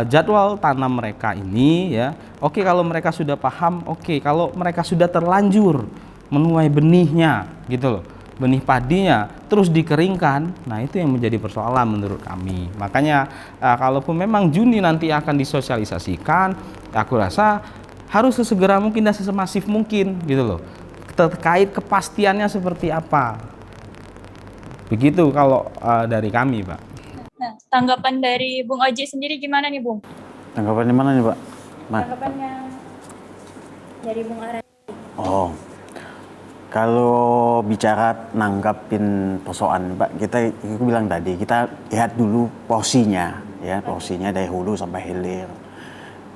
jadwal tanam mereka ini ya. Oke, kalau mereka sudah paham, oke. Kalau mereka sudah terlanjur menuai benihnya gitu loh. Benih padinya terus dikeringkan, nah itu yang menjadi persoalan menurut kami. Makanya kalaupun memang Juni nanti akan disosialisasikan, aku rasa harus sesegera mungkin dan semasif mungkin gitu loh, terkait kepastiannya seperti apa. Begitu kalau dari kami, Pak. Nah, tanggapan dari Bung Oji sendiri gimana nih, Bung? Tanggapannya mana nih, Pak? Tanggapannya dari Bung Ara. Oh, kalau bicara nanggapin persoalan, Pak, aku bilang tadi, kita lihat dulu porsinya, ya, porsinya dari hulu sampai hilir.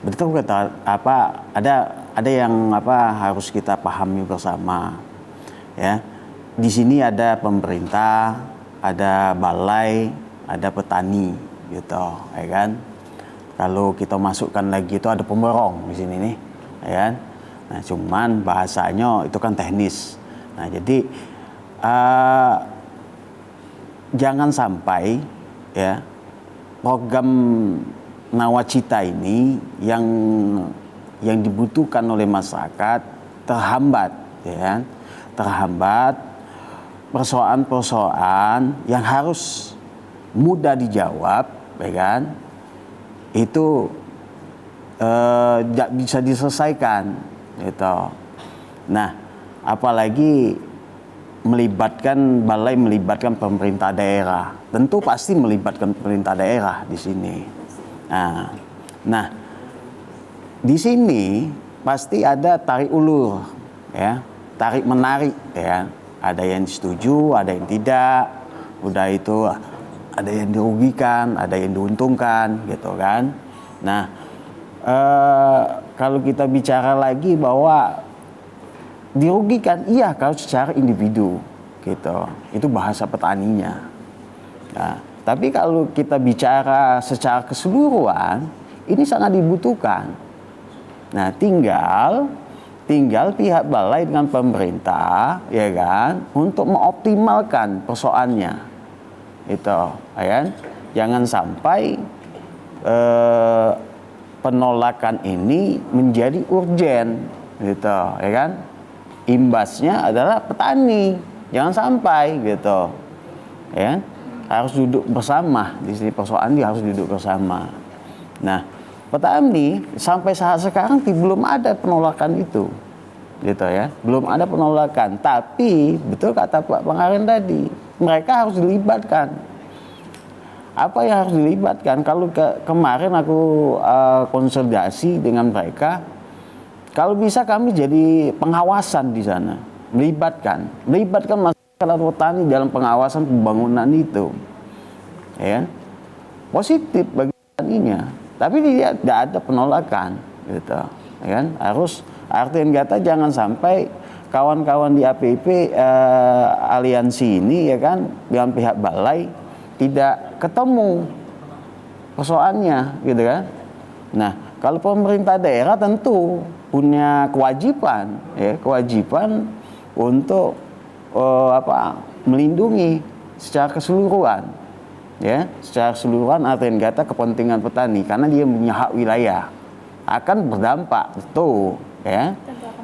Betul kata ada yang harus kita pahami bersama, ya. Di sini ada pemerintah, ada balai, ada petani, gitu, ya kan. Kalau kita masukkan lagi itu ada pemborong di sini nih, ya kan. Nah, cuman bahasanya itu kan teknis. Nah, jadi jangan sampai ya program Nawacita ini yang dibutuhkan oleh masyarakat terhambat, ya kan? Terhambat persoalan-persoalan yang harus mudah dijawab, ya kan? Itu tidak bisa diselesaikan, gitu. Nah, apalagi melibatkan pemerintah daerah, tentu pasti melibatkan pemerintah daerah di sini. Nah, di sini pasti ada tarik ulur, ya, tarik menarik, ya. Ada yang setuju, ada yang tidak. Udah itu ada yang dirugikan, ada yang diuntungkan, gitu kan. Nah, kalau kita bicara lagi bahwa dirugikan, iya kalau secara individu gitu, itu bahasa petaninya. Nah, tapi kalau kita bicara secara keseluruhan, ini sangat dibutuhkan. Nah, tinggal pihak balai dengan pemerintah, ya kan, untuk mengoptimalkan persoalannya, itu, ya kan. Jangan sampai penolakan ini menjadi urgen, gitu, ya kan. Imbasnya adalah petani, jangan sampai gitu, ya, harus duduk bersama di sini, persoalan dia harus duduk bersama. Nah, petani sampai saat sekarang belum ada penolakan itu, gitu ya. Belum ada penolakan, tapi betul kata Pak Pangaren tadi, mereka harus dilibatkan. Apa yang harus dilibatkan? Kalau kemarin aku konsolidasi dengan mereka, kalau bisa kami jadi pengawasan di sana, melibatkan masyarakat petani dalam pengawasan pembangunan itu, ya positif bagi petaninya. Tapi tidak ada penolakan, gitu, ya kan? Harus artian kata jangan sampai kawan-kawan di APP aliansi ini, ya kan, dengan pihak balai tidak ketemu persoalannya, gitu kan? Nah, kalau pemerintah daerah tentu punya kewajiban, ya, kewajiban untuk melindungi secara keseluruhan, ya, secara keseluruhan artian kata kepentingan petani, karena dia punya hak wilayah, akan berdampak, ya,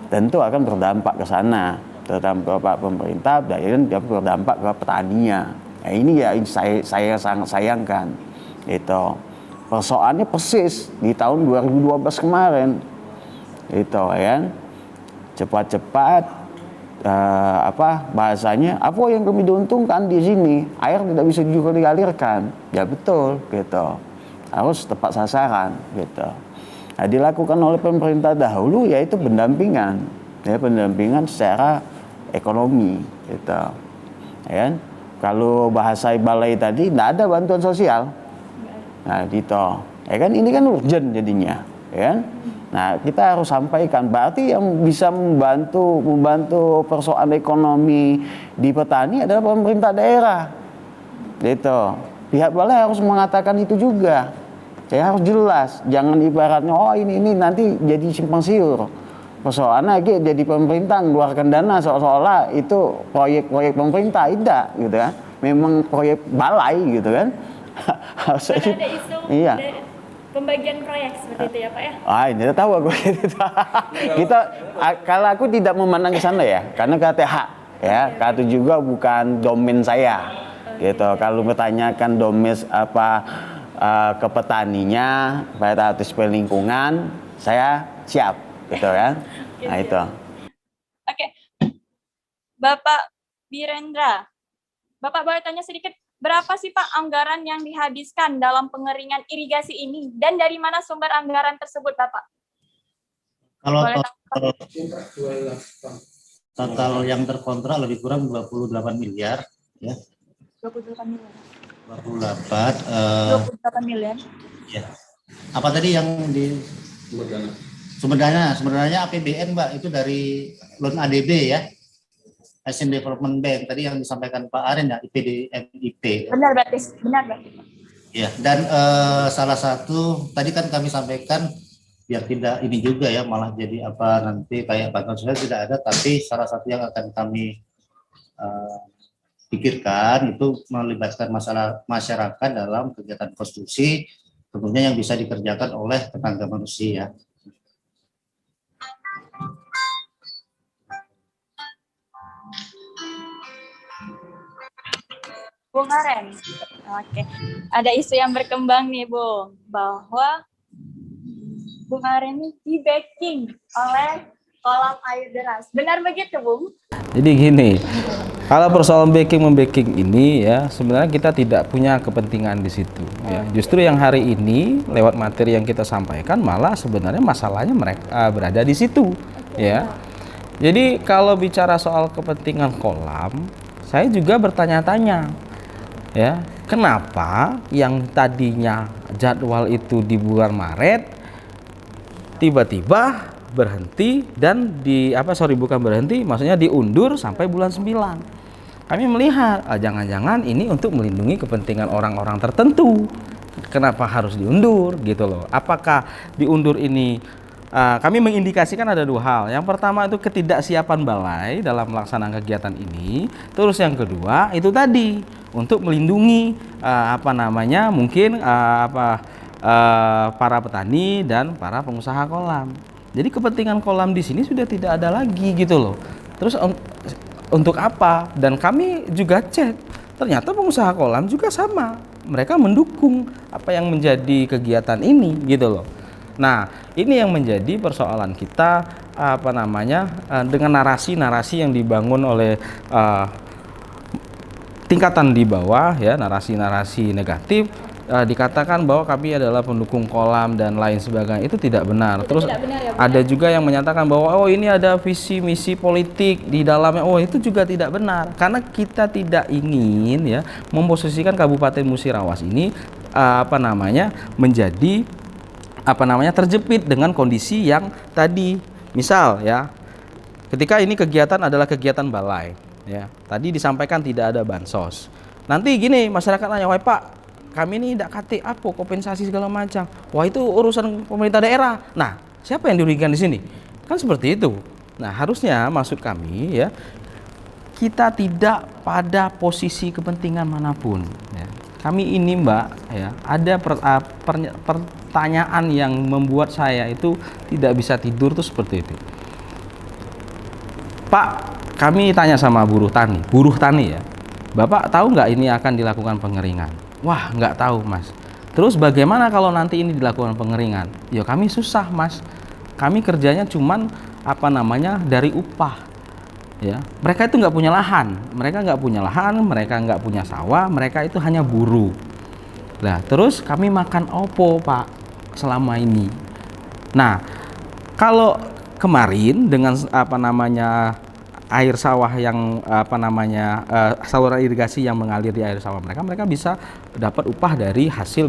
tentu akan berdampak ke sana, terutama Pak pemerintah, dan dia berdampak ke petaninya. Nah, ini ya saya sangat sayangkan, itu persoalannya persis di tahun 2012 kemarin, itu ya, cepat-cepat bahasanya apa yang kami diuntungkan di sini, air tidak bisa juga dialirkan, ya betul, gitu, harus tepat sasaran, gitu. Nah, dilakukan oleh pemerintah dahulu yaitu pendampingan, ya, pendampingan secara ekonomi, gitu, ya. Kalau bahasa balai tadi tidak ada bantuan sosial, nah gitu, ya kan, ini kan urgent jadinya, ya. Nah, kita harus sampaikan, berarti yang bisa membantu persoalan ekonomi di petani adalah pemerintah daerah, gitu. Pihak balai harus mengatakan itu juga. Saya harus jelas, jangan ibaratnya oh ini nanti jadi simpang siur. Persoalannya jadi pemerintah mengeluarkan dana seolah-olah itu proyek-proyek pemerintah, tidak, gitu kan. Memang proyek balai, gitu kan. Harus Ada isu iya. Pembagian proyek seperti itu ya Pak ya? Ini tidak tahu aku. Kita kalau aku tidak memandang ke sana ya, karena KTH ya, itu juga bukan domain saya. Gitu. Kalau bertanyakan domain ke petaninya, pada atas lingkungan, saya siap, gitu kan. Nah, itu. Oke. Bapak Birendra, Bapak boleh tanya sedikit, berapa sih Pak anggaran yang dihabiskan dalam pengeringan irigasi ini? Dan dari mana sumber anggaran tersebut Bapak? Kalau Boleh total yang terkontrak lebih kurang 28 miliar, ya. 28 miliar. 28 miliar. ya. Apa tadi yang di sumber dananya APBN, Mbak, itu dari loan ADB ya. Asian Development Bank tadi yang disampaikan Pak Aren ya, IPDMIP. Benar berarti. Ya, dan salah satu tadi kan kami sampaikan biar tidak ini juga ya, malah jadi apa nanti kayak bantuan sosial tidak ada, tapi salah satu yang akan kami pikirkan itu melibatkan masyarakat dalam kegiatan konstruksi, tentunya yang bisa dikerjakan oleh tenaga manusia. Bung Aren. Oke. Ada isu yang berkembang nih, Bung, bahwa Bung Aren ini di-backing oleh kolam air deras. Benar begitu, Bung? Jadi gini, kalau persoalan backing-membacking ini ya, sebenarnya kita tidak punya kepentingan di situ. Ya. Justru yang hari ini lewat materi yang kita sampaikan malah sebenarnya masalahnya mereka berada di situ. Ya. Jadi kalau bicara soal kepentingan kolam, saya juga bertanya-tanya, ya, kenapa yang tadinya jadwal itu di bulan Maret tiba-tiba berhenti dan maksudnya diundur sampai bulan 9. Kami melihat jangan-jangan ini untuk melindungi kepentingan orang-orang tertentu. Kenapa harus diundur gitu loh? Apakah diundur ini kami mengindikasikan ada dua hal. Yang pertama itu ketidaksiapan balai dalam melaksanakan kegiatan ini. Terus yang kedua itu tadi untuk melindungi para petani dan para pengusaha kolam. Jadi kepentingan kolam di sini sudah tidak ada lagi gitu loh. Terus untuk apa? Dan kami juga cek, ternyata pengusaha kolam juga sama. Mereka mendukung apa yang menjadi kegiatan ini gitu loh. Nah, ini yang menjadi persoalan kita dengan narasi-narasi yang dibangun oleh tingkatan di bawah, ya, narasi-narasi negatif, dikatakan bahwa kami adalah pendukung kolam dan lain sebagainya. Itu tidak benar. Terus tidak benar ya, Bu? ada juga yang menyatakan bahwa oh ini ada visi misi politik di dalamnya. Oh, itu juga tidak benar, karena kita tidak ingin, ya, memposisikan Kabupaten Musirawas ini menjadi terjepit dengan kondisi yang tadi. Misal, ya, ketika ini kegiatan adalah kegiatan balai, ya, tadi disampaikan tidak ada bansos. Nanti gini, masyarakat nanya, wah Pak, kami ini tidak kate apa kompensasi segala macam. Wah, itu urusan pemerintah daerah. Nah, siapa yang dirugikan di sini? Kan seperti itu. Nah, harusnya maksud kami, ya, kita tidak pada posisi kepentingan manapun, ya. Kami ini, Mbak, ya, ada pertanyaan yang membuat saya itu tidak bisa tidur tuh seperti itu. Pak, kami tanya sama buruh tani, ya, Bapak tahu nggak ini akan dilakukan pengeringan? Wah, nggak tahu, Mas. Terus bagaimana kalau nanti ini dilakukan pengeringan? Ya kami susah, Mas. Kami kerjanya cuman dari upah. Ya, mereka itu nggak punya lahan, mereka nggak punya sawah, mereka itu hanya buruh. Nah, terus kami makan opo, Pak, selama ini. Nah, kalau kemarin dengan air sawah yang saluran irigasi yang mengalir di air sawah mereka bisa dapat upah dari hasil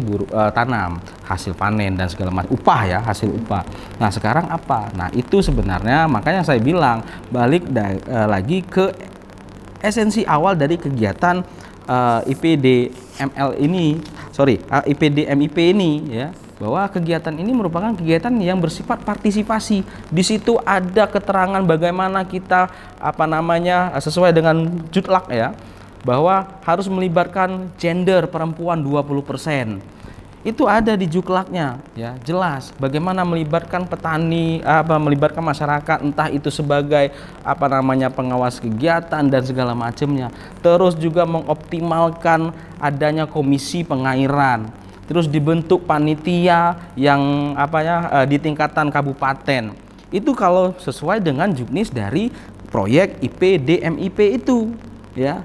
tanam, hasil panen dan segala macam, upah, ya, hasil upah. Nah, sekarang apa? Nah, itu sebenarnya makanya saya bilang balik lagi ke esensi awal dari kegiatan IPDMIP ini, ya, bahwa kegiatan ini merupakan kegiatan yang bersifat partisipasi. Di situ ada keterangan bagaimana kita sesuai dengan Jutlak, ya, bahwa harus melibatkan gender perempuan 20%. Itu ada di Juklaknya, ya, jelas bagaimana melibatkan petani, melibatkan masyarakat, entah itu sebagai pengawas kegiatan dan segala macamnya. Terus juga mengoptimalkan adanya komisi pengairan. Terus dibentuk panitia yang di tingkatan kabupaten. Itu kalau sesuai dengan juknis dari proyek IPDMIP itu, ya.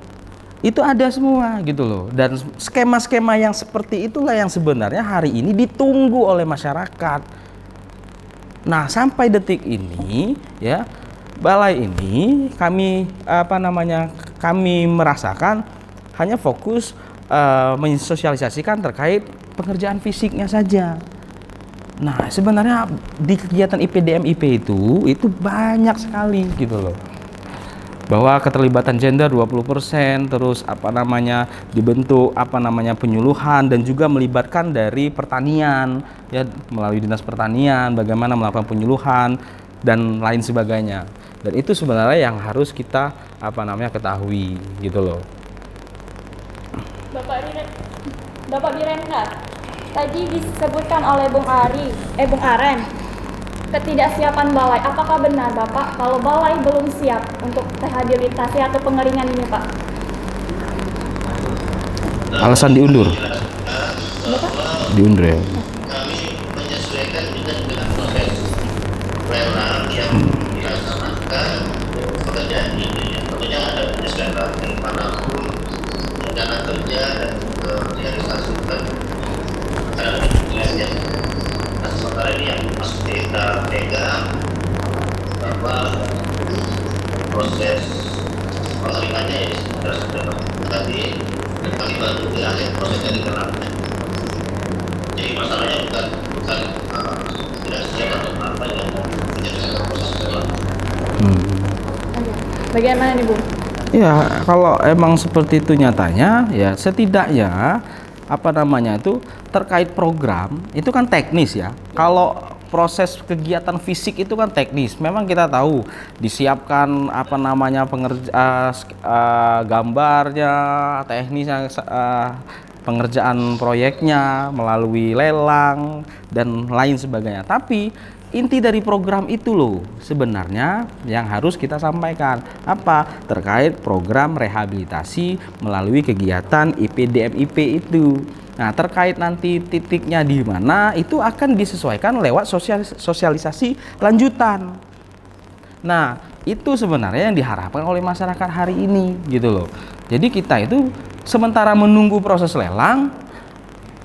Itu ada semua gitu loh. Dan skema-skema yang seperti itulah yang sebenarnya hari ini ditunggu oleh masyarakat. Nah, sampai detik ini, ya, balai ini kami kami merasakan hanya fokus mensosialisasikan terkait pengerjaan fisiknya saja. Nah, sebenarnya di kegiatan IPDMIP itu banyak sekali gitu loh. Bahwa keterlibatan gender 20%, terus dibentuk penyuluhan dan juga melibatkan dari pertanian, ya, melalui Dinas Pertanian bagaimana melakukan penyuluhan dan lain sebagainya. Dan itu sebenarnya yang harus kita ketahui gitu loh. Bapak Birenka, tadi disebutkan oleh Bung Aren, ketidaksiapan balai. Apakah benar, Bapak, kalau balai belum siap untuk rehabilitasi atau pengeringan ini, Pak? Alasan diundur. Diundur, ya. Kami menyesuaikan juga dengan proses lelang yang dilaksanakan pekerjaan ini. Tentunya ada penyesuaian bagaimanapun rencana kerja dan realisasikan terhadap penilaian. Nah, sementara ini yang masih kita pegang bahwa proses pengeringannya ya sudah tadi kami baru di akhir prosesnya dikerahkan. Jadi masalahnya bukan tidak siap atau apa yang menjadi proses berlaku. Bagaimana nih, Bu? Ya, kalau emang seperti itu nyatanya, ya setidaknya terkait program itu kan teknis, ya. Kalau proses kegiatan fisik itu kan teknis. Memang kita tahu disiapkan gambarnya, teknisnya, pengerjaan proyeknya melalui lelang dan lain sebagainya. Tapi inti dari program itu loh sebenarnya yang harus kita sampaikan terkait program rehabilitasi melalui kegiatan IPDMIP itu. Nah, terkait nanti titiknya di mana itu akan disesuaikan lewat sosialisasi lanjutan. Nah, itu sebenarnya yang diharapkan oleh masyarakat hari ini gitu loh. Jadi kita itu sementara menunggu proses lelang,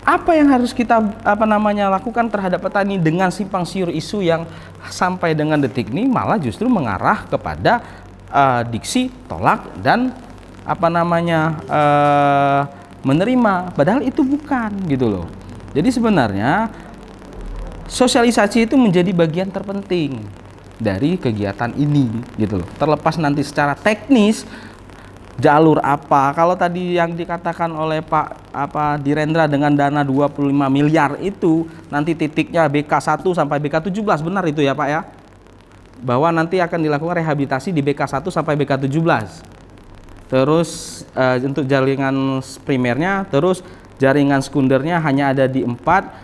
apa yang harus kita lakukan terhadap petani dengan simpang siur isu yang sampai dengan detik ini malah justru mengarah kepada diksi tolak dan menerima, padahal itu bukan gitu loh. Jadi sebenarnya sosialisasi itu menjadi bagian terpenting dari kegiatan ini gitu loh. Terlepas nanti secara teknis jalur apa, kalau tadi yang dikatakan oleh Pak Direndra dengan dana 25 miliar itu nanti titiknya BK1 sampai BK17, benar itu ya Pak ya? Bahwa nanti akan dilakukan rehabilitasi di BK1 sampai BK17. Terus untuk jaringan primernya, terus jaringan sekundernya hanya ada di 4,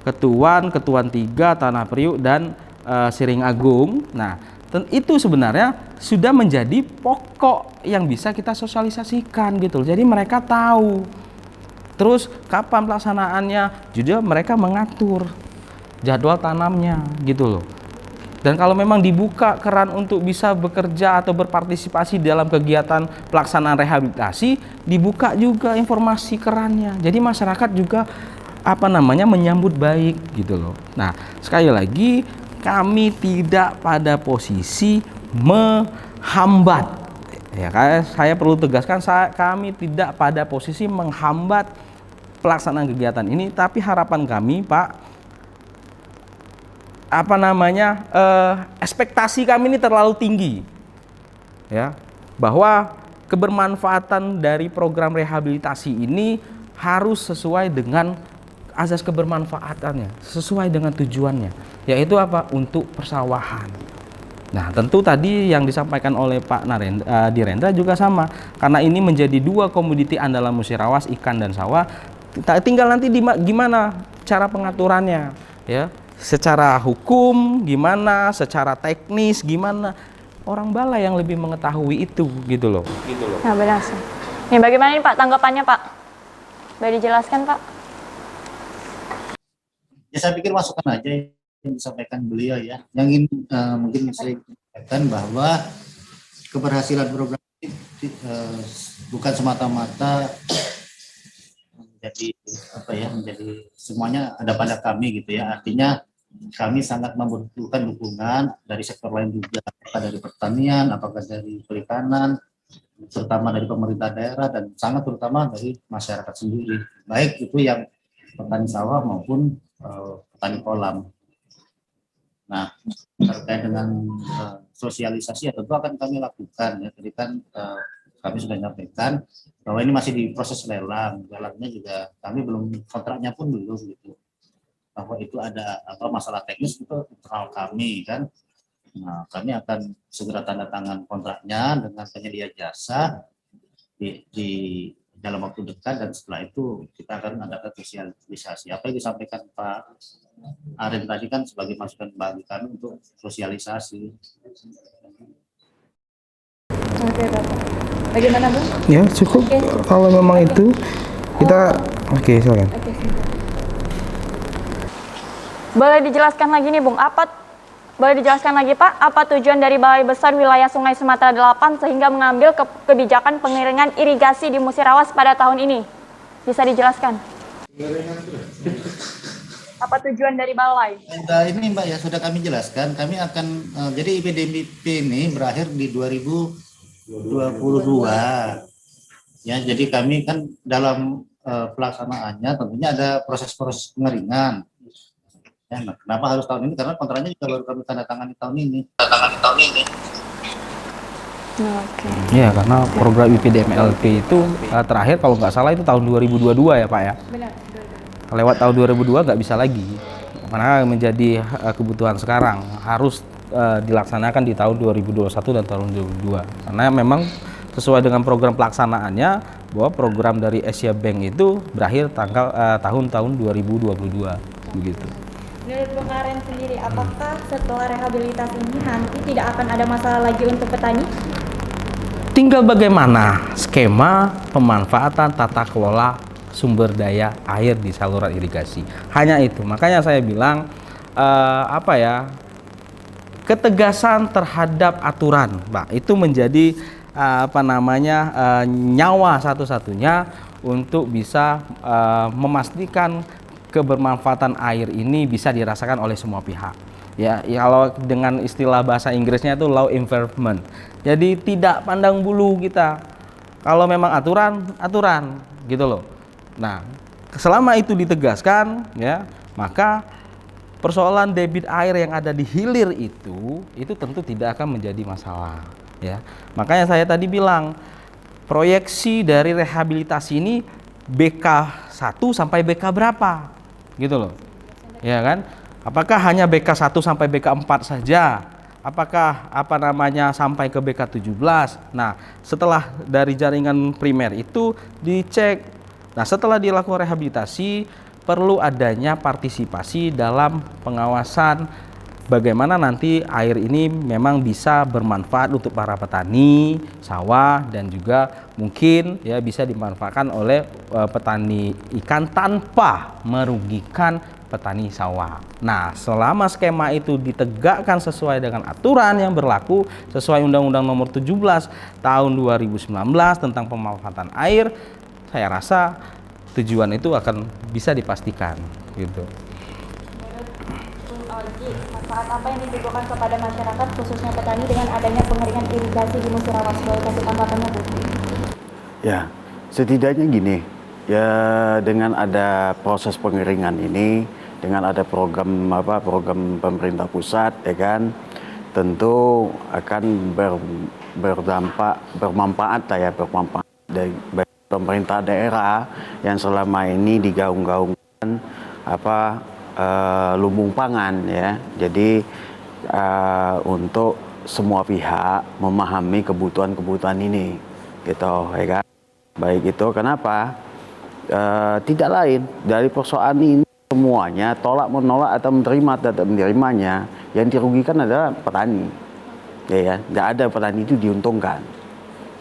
Ketuan 3, Tanah Priuk dan Siring Agung. Nah, itu sebenarnya sudah menjadi pokok yang bisa kita sosialisasikan gitu. Jadi mereka tahu. Terus kapan pelaksanaannya, juga mereka mengatur jadwal tanamnya gitu loh. Dan kalau memang dibuka keran untuk bisa bekerja atau berpartisipasi dalam kegiatan pelaksanaan rehabilitasi, dibuka juga informasi kerannya. Jadi masyarakat juga menyambut baik gitu loh. Nah, sekali lagi kami tidak pada posisi menghambat. Ya, saya perlu tegaskan, kami tidak pada posisi menghambat pelaksanaan kegiatan ini, tapi harapan kami, Pak, ekspektasi kami ini terlalu tinggi. Ya, bahwa kebermanfaatan dari program rehabilitasi ini harus sesuai dengan azas kebermanfaatannya, sesuai dengan tujuannya, yaitu apa? Untuk persawahan. Nah, tentu tadi yang disampaikan oleh Pak Direndra juga sama, karena ini menjadi 2 komoditi andalan Musirawas, ikan dan sawah. Tinggal nanti gimana cara pengaturannya, ya, secara hukum gimana, secara teknis gimana, orang balai yang lebih mengetahui itu gitu loh. Nah, benar sih. Nih, bagaimana nih Pak tanggapannya Pak? Boleh dijelaskan Pak? Ya, saya pikir masukan aja yang disampaikan beliau ya. Yang ingin mungkin saya sampaikan bahwa keberhasilan program ini bukan semata-mata menjadi semuanya ada pada kami gitu ya. Artinya kami sangat membutuhkan dukungan dari sektor lain juga, apakah dari pertanian, apakah dari perikanan, terutama dari pemerintah daerah, dan sangat terutama dari masyarakat sendiri, baik itu yang petani sawah maupun petani kolam. Nah, terkait dengan sosialisasi ya tentu akan kami lakukan ya. Tadi kan kami sudah menyampaikan bahwa ini masih di proses lelang. Lelangnya juga kami belum, kontraknya pun belum gitu. Bahwa itu ada masalah teknis itu internal kami kan. Nah, kami akan segera tanda tangan kontraknya dengan penyedia jasa di dalam waktu dekat, dan setelah itu kita akan adakan sosialisasi. Apa yang disampaikan Pak Aren tadi kan sebagai masukan bagi kami untuk sosialisasi. Oke, Bapak. Bagaimana, Bu? Ya, cukup. Kalau memang itu kita silakan. Boleh dijelaskan lagi nih, Bung, boleh dijelaskan lagi Pak, apa tujuan dari Balai Besar Wilayah Sungai Sumatera 8 sehingga mengambil kebijakan pengeringan irigasi di Musirawas pada tahun ini? Bisa dijelaskan? Apa tujuan dari Balai? Ini Mbak ya, sudah kami jelaskan. Kami akan, jadi IPDP ini berakhir di 2022. Ya, jadi kami kan dalam pelaksanaannya tentunya ada proses-proses pengeringan. Ya, nah, kenapa harus tahun ini? Karena kontraknya juga baru kami tanda tangani tahun ini. Oke. Iya, karena program IPDMLP itu terakhir kalau nggak salah itu tahun 2022 ya Pak ya. Benar. Lewat tahun 2002 nggak bisa lagi, karena menjadi kebutuhan sekarang harus dilaksanakan di tahun 2021 dan tahun 2022. Karena memang sesuai dengan program pelaksanaannya bahwa program dari Asia Bank itu berakhir tahun 2022 begitu. Menurut Bung Aren sendiri, apakah setelah rehabilitasi ini nanti tidak akan ada masalah lagi untuk petani? Tinggal bagaimana skema pemanfaatan tata kelola sumber daya air di saluran irigasi. Hanya itu. Makanya saya bilang ketegasan terhadap aturan, Pak, itu menjadi nyawa satu-satunya untuk bisa memastikan kebermanfaatan air ini bisa dirasakan oleh semua pihak. Ya, kalau dengan istilah bahasa Inggrisnya itu law enforcement. Jadi tidak pandang bulu kita. Kalau memang aturan gitu loh. Nah, selama itu ditegaskan ya, maka persoalan debit air yang ada di hilir itu tentu tidak akan menjadi masalah ya. Makanya saya tadi bilang proyeksi dari rehabilitasi ini BK 1 sampai BK berapa gitu loh. Ya kan? Apakah hanya BK 1 sampai BK 4 saja? Apakah sampai ke BK 17? Nah, setelah dari jaringan primer itu dicek. Nah, setelah dilakukan rehabilitasi, perlu adanya partisipasi dalam pengawasan bagaimana nanti air ini memang bisa bermanfaat untuk para petani sawah dan juga mungkin ya bisa dimanfaatkan oleh petani ikan tanpa merugikan petani sawah. Nah, selama skema itu ditegakkan sesuai dengan aturan yang berlaku sesuai Undang-Undang Nomor 17 Tahun 2019 tentang pemanfaatan air, saya rasa tujuan itu akan bisa dipastikan gitu. Menurut Oji, manfaat apa yang ditimbulkan kepada masyarakat khususnya petani dengan adanya pengeringan irigasi di Musirawas? Boleh kasih tanggapannya, Bu? Ya, setidaknya gini, ya dengan ada proses pengeringan ini, dengan ada program pemerintah pusat, ya kan, tentu akan bermanfaat dari pemerintah daerah yang selama ini digaung-gaungkan lumbung pangan ya. Jadi untuk semua pihak memahami kebutuhan ini gitu ya kan. Baik itu kenapa tidak lain dari persoalan ini semuanya tolak menolak atau menerima atau menerimanya, yang dirugikan adalah petani ya kan. Tidak ada petani itu diuntungkan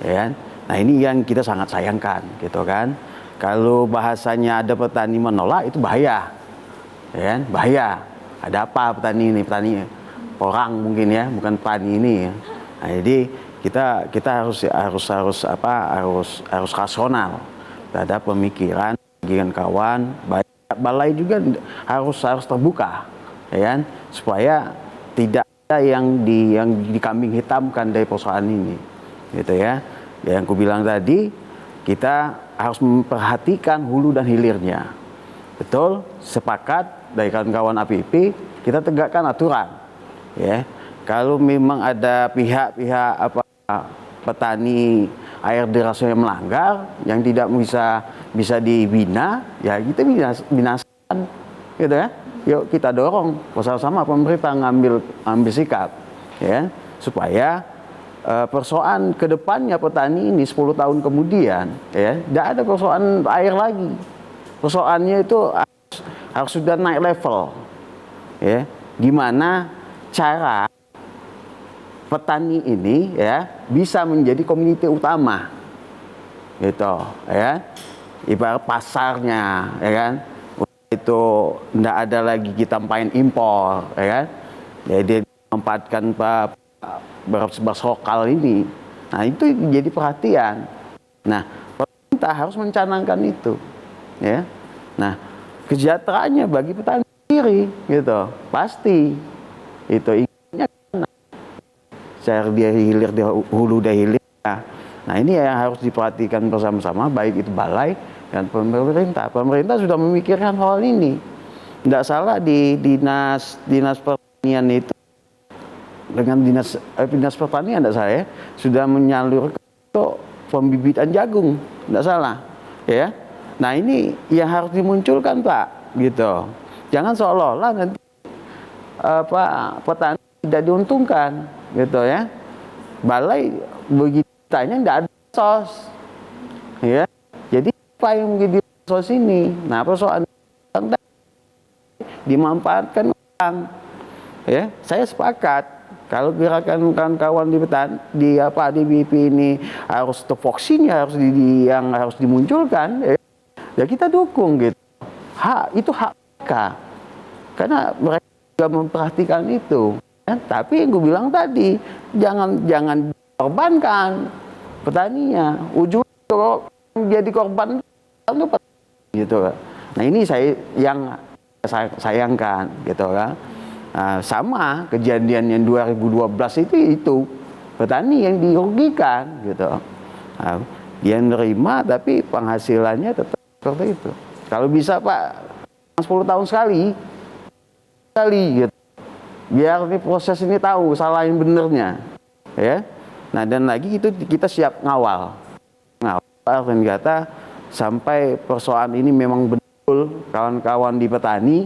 ya kan. Nah, ini yang kita sangat sayangkan gitu kan. Kalau bahasanya ada petani menolak itu bahaya. Ya kan? Bahaya. Ada apa petani ini? Petani orang mungkin ya, bukan petani ini ya. Nah, jadi kita harus rasional terhadap pemikiran kawan. Balai juga harus terbuka ya kan, supaya tidak ada yang dikambing hitamkan dari persoalan ini. Gitu ya. Yang aku bilang tadi, kita harus memperhatikan hulu dan hilirnya. Betul, sepakat dari kawan-kawan APP, kita tegakkan aturan. Ya, kalau memang ada pihak-pihak petani air derasnya melanggar, yang tidak bisa dibina, ya kita binasakan, gitu ya. Yuk kita dorong bersama-sama pemerintah ngambil sikap, ya, supaya persoalan kedepannya petani ini 10 tahun kemudian ya tidak ada persoalan air lagi. Persoalannya itu harus sudah naik level ya. Gimana cara petani ini ya bisa menjadi komoditi utama gitu ya. Ibarat pasarnya ya kan. Itu tidak ada lagi kita main impor ya kan. Jadi memanfaatkan beras lokal ini. Nah, itu jadi perhatian. Nah, pemerintah harus mencanangkan itu. Ya. Nah, kesejahteraannya bagi petani sendiri gitu. Pasti. Itu ingatnya share dia hilir, dia hulu dia hilir. Nah, ini yang harus diperhatikan bersama-sama, baik itu balai dan pemerintah. Pemerintah sudah memikirkan hal ini. Tidak salah di dinas pertanian itu, dengan dinas pertanian saya sudah menyalurkan untuk pembibitan jagung, tidak salah ya. Nah, ini yang harus dimunculkan Pak gitu. Jangan seolah-olah nanti petani tidak diuntungkan gitu ya. Balai begitu tanya tidak ada sos ya. Jadi apa yang menjadi sos ini? Nah, persoalan dimanfaatkan orang ya. Saya sepakat kalau gerakan kawan-kawan di BP ini harus tofoksinya harus dimunculkan ya kita dukung gitu. Itu hak mereka. Karena mereka juga memperhatikan itu Tapi yang gue bilang tadi, jangan korbankan petaninya. Ujungnya kalau jadi korban itu petani, gitu kan. Nah ini yang saya sayangkan, gitu kan. Nah, sama kejadian yang 2012 itu petani yang dirugikan, gitu. Nah, dia nerima tapi penghasilannya tetap seperti itu. Kalau bisa Pak 10 tahun sekali gitu. Biar ini proses ini tahu salah yang benernya, ya. Nah dan lagi itu kita siap ngawal dan kata sampai persoalan ini memang betul kawan-kawan di petani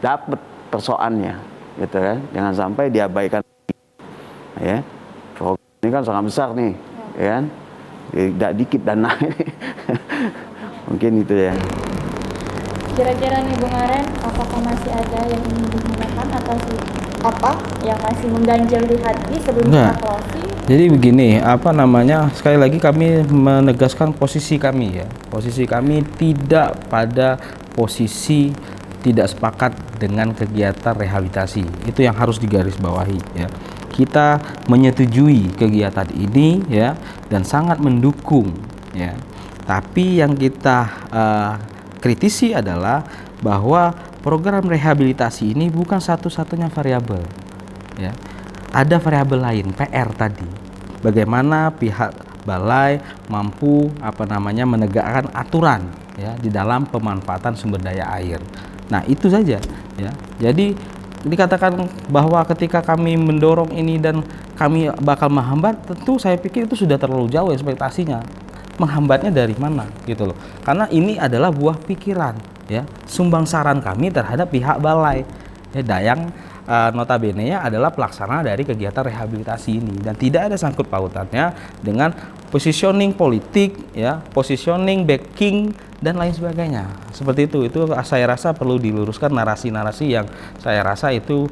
dapat persoalannya, gitu kan. Jangan sampai diabaikan, ya. Program ini kan sangat besar nih, ya kan. Tidak dikit dana. Mungkin itu ya. Kira-kira nih Bung Aren, apakah masih ada yang ingin digunakan atau apa yang masih mengganjal di hati sebelum kita closing? Jadi begini, sekali lagi kami menegaskan posisi kami ya. Posisi kami tidak pada posisi tidak sepakat dengan kegiatan rehabilitasi. Itu yang harus digarisbawahi ya. Kita menyetujui kegiatan ini ya dan sangat mendukung ya. Tapi yang kita kritisi adalah bahwa program rehabilitasi ini bukan satu-satunya variabel ya. Ada variabel lain, PR tadi. Bagaimana pihak balai mampu menegakkan aturan ya di dalam pemanfaatan sumber daya air. Nah, itu saja ya. Jadi dikatakan bahwa ketika kami mendorong ini dan kami bakal menghambat, tentu saya pikir itu sudah terlalu jauh ekspektasinya. Menghambatnya dari mana gitu loh. Karena ini adalah buah pikiran ya, sumbang saran kami terhadap pihak balai ya, yang notabene-nya adalah pelaksana dari kegiatan rehabilitasi ini dan tidak ada sangkut pautannya dengan positioning politik ya, positioning backing dan lain sebagainya. Seperti itu saya rasa perlu diluruskan narasi-narasi yang saya rasa itu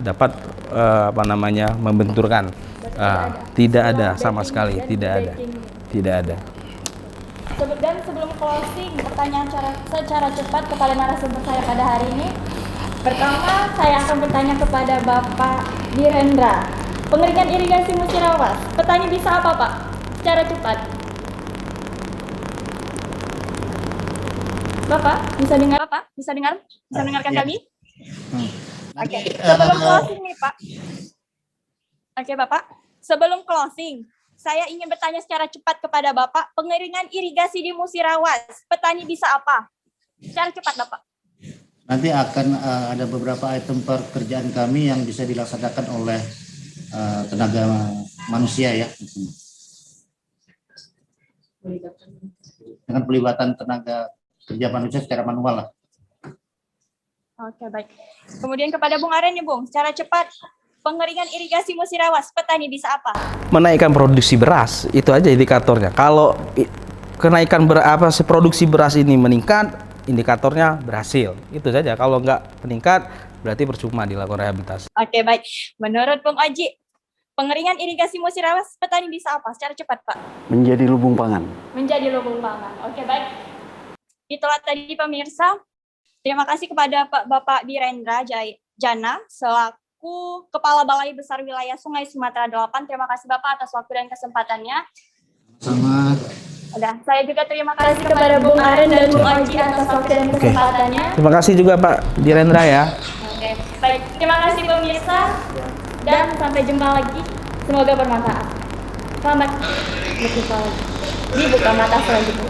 dapat membenturkan. Tidak ada sama sekali, tidak ada. Dan sebelum closing, pertanyaan secara cepat kepada narasumber saya pada hari ini. Pertama, saya akan bertanya kepada Bapak Direndra. Pengeringan irigasi Musirawas, petani bisa apa Pak? Secara cepat. Bapak, bisa dengar Pak? Bisa dengarkan kami? Oke, sebelum closing nih Pak. Oke Bapak, sebelum closing, saya ingin bertanya secara cepat kepada Bapak, pengeringan irigasi di Musirawas, petani bisa apa? Secara cepat Bapak. Nanti akan ada beberapa item pekerjaan kami yang bisa dilaksanakan oleh tenaga manusia ya. Dengan pelibatan tenaga kerja manusia secara manual lah. Oke, baik. Kemudian kepada Bung Aren nih Bung, secara cepat, pengeringan irigasi Musirawas, petani bisa apa? Menaikkan produksi beras, itu aja indikatornya. Kalau kenaikan produksi beras ini meningkat, indikatornya berhasil. Itu saja. Kalau nggak meningkat, berarti percuma dilakukan rehabilitasi. Oke, baik. Menurut Bung Oji, pengeringan irigasi Musirawas, petani bisa apa? Secara cepat, Pak. Menjadi lumbung pangan. Menjadi lumbung pangan. Oke, baik. Itulah tadi pemirsa. Terima kasih kepada Bapak Direndra Jana, selaku Kepala Balai Besar Wilayah Sungai Sumatera 8. Terima kasih Bapak atas waktu dan kesempatannya. Sama. Udah, saya juga terima kasih kepada Bung Aren dan Bung Oji atas waktu dan kesempatannya. Terima kasih juga Pak Direndra ya. Oke, baik. Terima kasih pemirsa dan sampai jumpa lagi. Semoga bermanfaat. Selamat berjumpa lagi di Buka Mata selanjutnya.